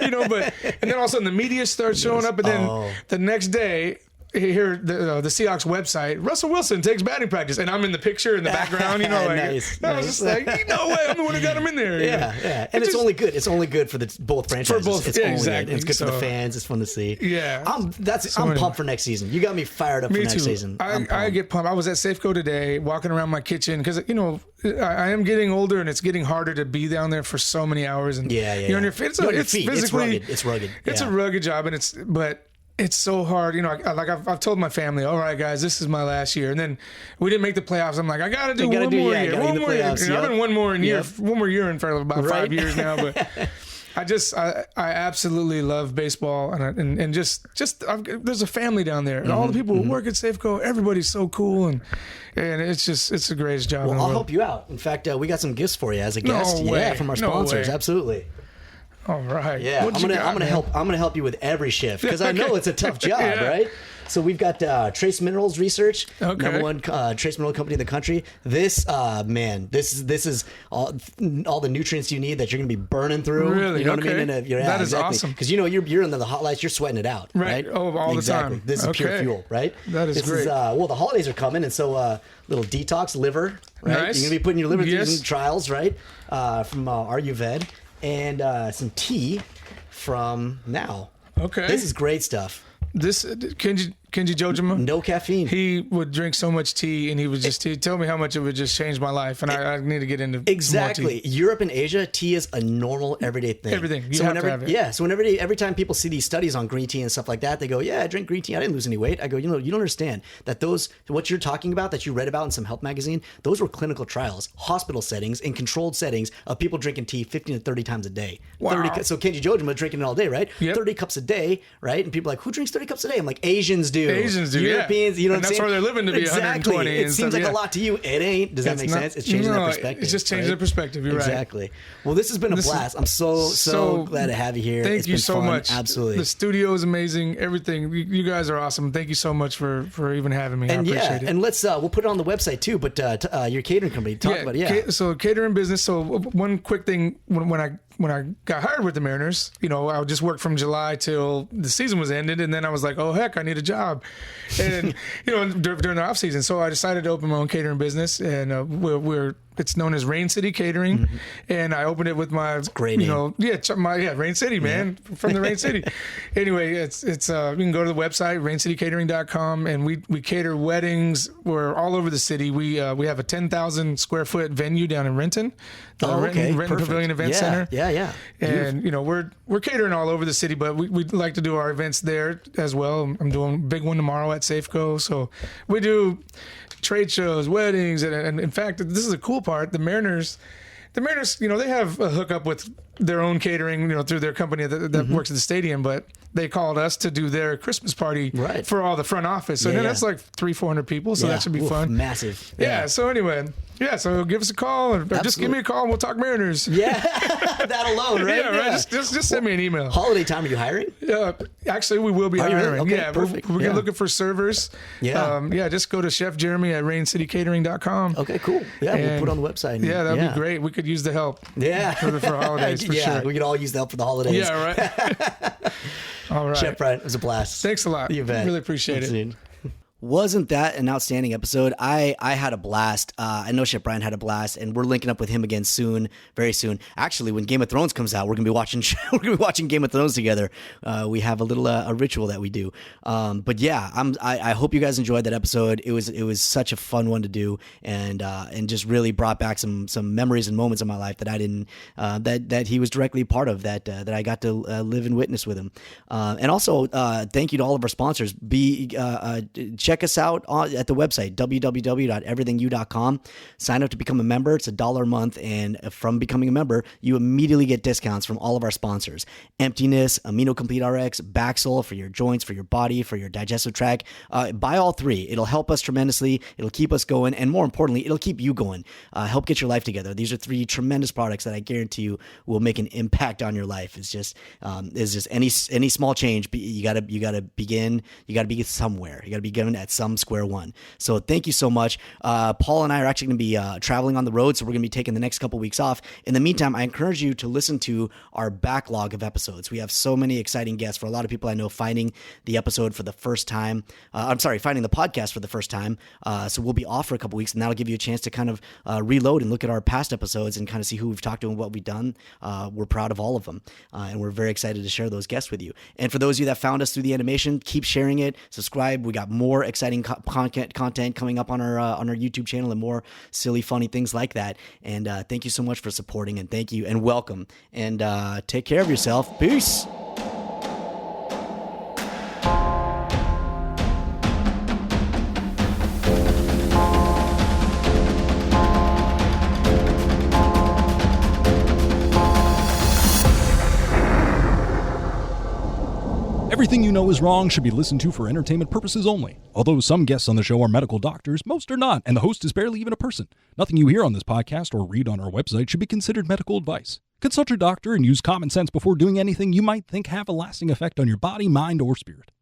You know, and then all of a sudden the media starts showing up, and then the next day, here the Seahawks website, Russell Wilson takes batting practice, and I'm in the picture in the background, you know, like nice. I was just like, no way, I'm the one who got him in there. Yeah. And it's only good. It's only good for both franchises. It's exactly. Good. It's good for the fans. It's fun to see. Yeah. I'm pumped for next season. You got me fired up for next season. I get pumped. I was at Safeco today, walking around my kitchen because you know I am getting older, and it's getting harder to be down there for so many hours. And you're on your feet. It's physically, it's rugged. It's a rugged job, and it's so hard, you know. Like I've told my family, all right, guys, this is my last year, and then we didn't make the playoffs. I'm like, I got to do one more year. You know, I've been one more year in for about 5 years now, but I absolutely love baseball, and just there's a family down there, and all the people who work at Safeco, everybody's so cool, and it's the greatest job. Well, I'll help you out. In fact, we got some gifts for you as a guest. No way. From our sponsors. No way. Absolutely. All right. Yeah, I'm gonna help you with every shift because I know it's a tough job, right? So we've got Trace Minerals Research, number one trace mineral company in the country. This is all the nutrients you need that you're gonna be burning through. Really? You know what I mean? That is awesome. Because you know you're in the hot lights, you're sweating it out, right? Oh, all the time. This is pure fuel, right? That is great. Well, the holidays are coming, and so little detox liver, right? Nice. You're gonna be putting your liver through some trials, right? From Ayurveda. And some tea from Now. Okay. This is great stuff. Can Kenji Jojima. No caffeine. He would drink so much tea, and he'd tell me how much it would just change my life, and I need to get into Exactly. more tea. Europe and Asia, tea is a normal everyday thing. Everything. You have to have it. Yeah. So every time people see these studies on green tea and stuff like that, they go, "Yeah, I drink green tea. I didn't lose any weight." I go, "You don't understand that what you're talking about, that you read about in some health magazine, those were clinical trials, hospital settings, in controlled settings of people drinking tea 15 to 30 times a day." Wow. So Kenji Jojima drinking it all day, right? Yep. 30 cups a day, right? And people are like, "Who drinks 30 cups a day?" I'm like, "Asians do. Asians do. Europeans, yeah. you know And what I'm that's saying? where they're living to be exactly. 120. It and seems stuff, like a lot to you. It ain't. Does that make sense? It's changing that perspective. It's just changing right? the perspective. You're right. Exactly. Well, this has been a blast. I'm so glad to have you here. Thank It's you been so fun. much. Absolutely. The studio is amazing. Everything. You guys are awesome. Thank you so much for even having me. I appreciate it. And let's we'll put it on the website too. But your catering company, talk about it. Yeah. So catering business. So one quick thing when I got hired with the Mariners, I would just work from July till the season was ended, and then I was like, oh heck, I need a job, and during the off season, so I decided to open my own catering business, and it's known as Rain City Catering, and I opened it with my great name. Rain City, man, from the Rain City. Anyway, it's you can go to the website raincitycatering.com, and we cater weddings. We're all over the city. We have a 10,000 square foot venue down in Renton, the Renton Pavilion Event Center. Yeah. And we're catering all over the city, but we like to do our events there as well. I'm doing a big one tomorrow at Safeco, so we do trade shows, weddings, and in fact, this is a cool part. The Mariners, they have a hookup with their own catering, through their company that works at the stadium, but they called us to do their Christmas party for all the front office. So that's like 300-400 people. So that should be fun. Massive. Yeah. So anyway, so give us a call or just give me a call and we'll talk Mariners. Yeah. That alone, right? Yeah, right. Just send me an email. Holiday time, are you hiring? Actually, we will be hiring. Really? Okay, yeah, perfect. We're looking for servers. Yeah. Just go to Chef Jeremy at raincitycatering.com. Okay, cool. Yeah, we'll put it on the website. That'd be great. We could use the help. Yeah. For holidays, for sure. We could all use the help for the holidays. Yeah, right. All right. Chef Bryant, it was a blast. Thanks a lot. You bet. Really appreciate it. Wasn't that an outstanding episode? I had a blast. I know Chef Bryant had a blast, and we're linking up with him again soon, very soon. Actually, when Game of Thrones comes out, we're gonna be watching Game of Thrones together. We have a little a ritual that we do. But yeah, I hope you guys enjoyed that episode. It was such a fun one to do, and just really brought back some memories and moments in my life that I didn't that he was directly part of, that I got to live and witness with him. And also, thank you to all of our sponsors. Check us out at the website, www.everythingyou.com. Sign up to become a member. It's $1 a month. And from becoming a member, you immediately get discounts from all of our sponsors. Emptiness, Amino Complete Rx, Baxil for your joints, for your body, for your digestive tract. Buy all three. It'll help us tremendously. It'll keep us going. And more importantly, it'll keep you going. Help get your life together. These are three tremendous products that I guarantee you will make an impact on your life. It's just any small change. You gotta begin. You gotta begin somewhere. You gotta begin at some square one. So thank you so much. Paul and I are actually going to be traveling on the road, so we're going to be taking the next couple weeks off. In the meantime, I encourage you to listen to our backlog of episodes. We have so many exciting guests. For a lot of people I know, finding the episode for the first time, finding the podcast for the first time. So we'll be off for a couple weeks, and that'll give you a chance to kind of reload and look at our past episodes and kind of see who we've talked to and what we've done. We're proud of all of them, and we're very excited to share those guests with you. And for those of you that found us through the animation, keep sharing it, subscribe. We got more exciting content coming up on our YouTube channel, and more silly, funny things like that. And thank you so much for supporting, and thank you and welcome, and take care of yourself. Peace. Everything You Know Is Wrong should be listened to for entertainment purposes only. Although some guests on the show are medical doctors, most are not, and the host is barely even a person. Nothing you hear on this podcast or read on our website should be considered medical advice. Consult your doctor and use common sense before doing anything you might think have a lasting effect on your body, mind, or spirit.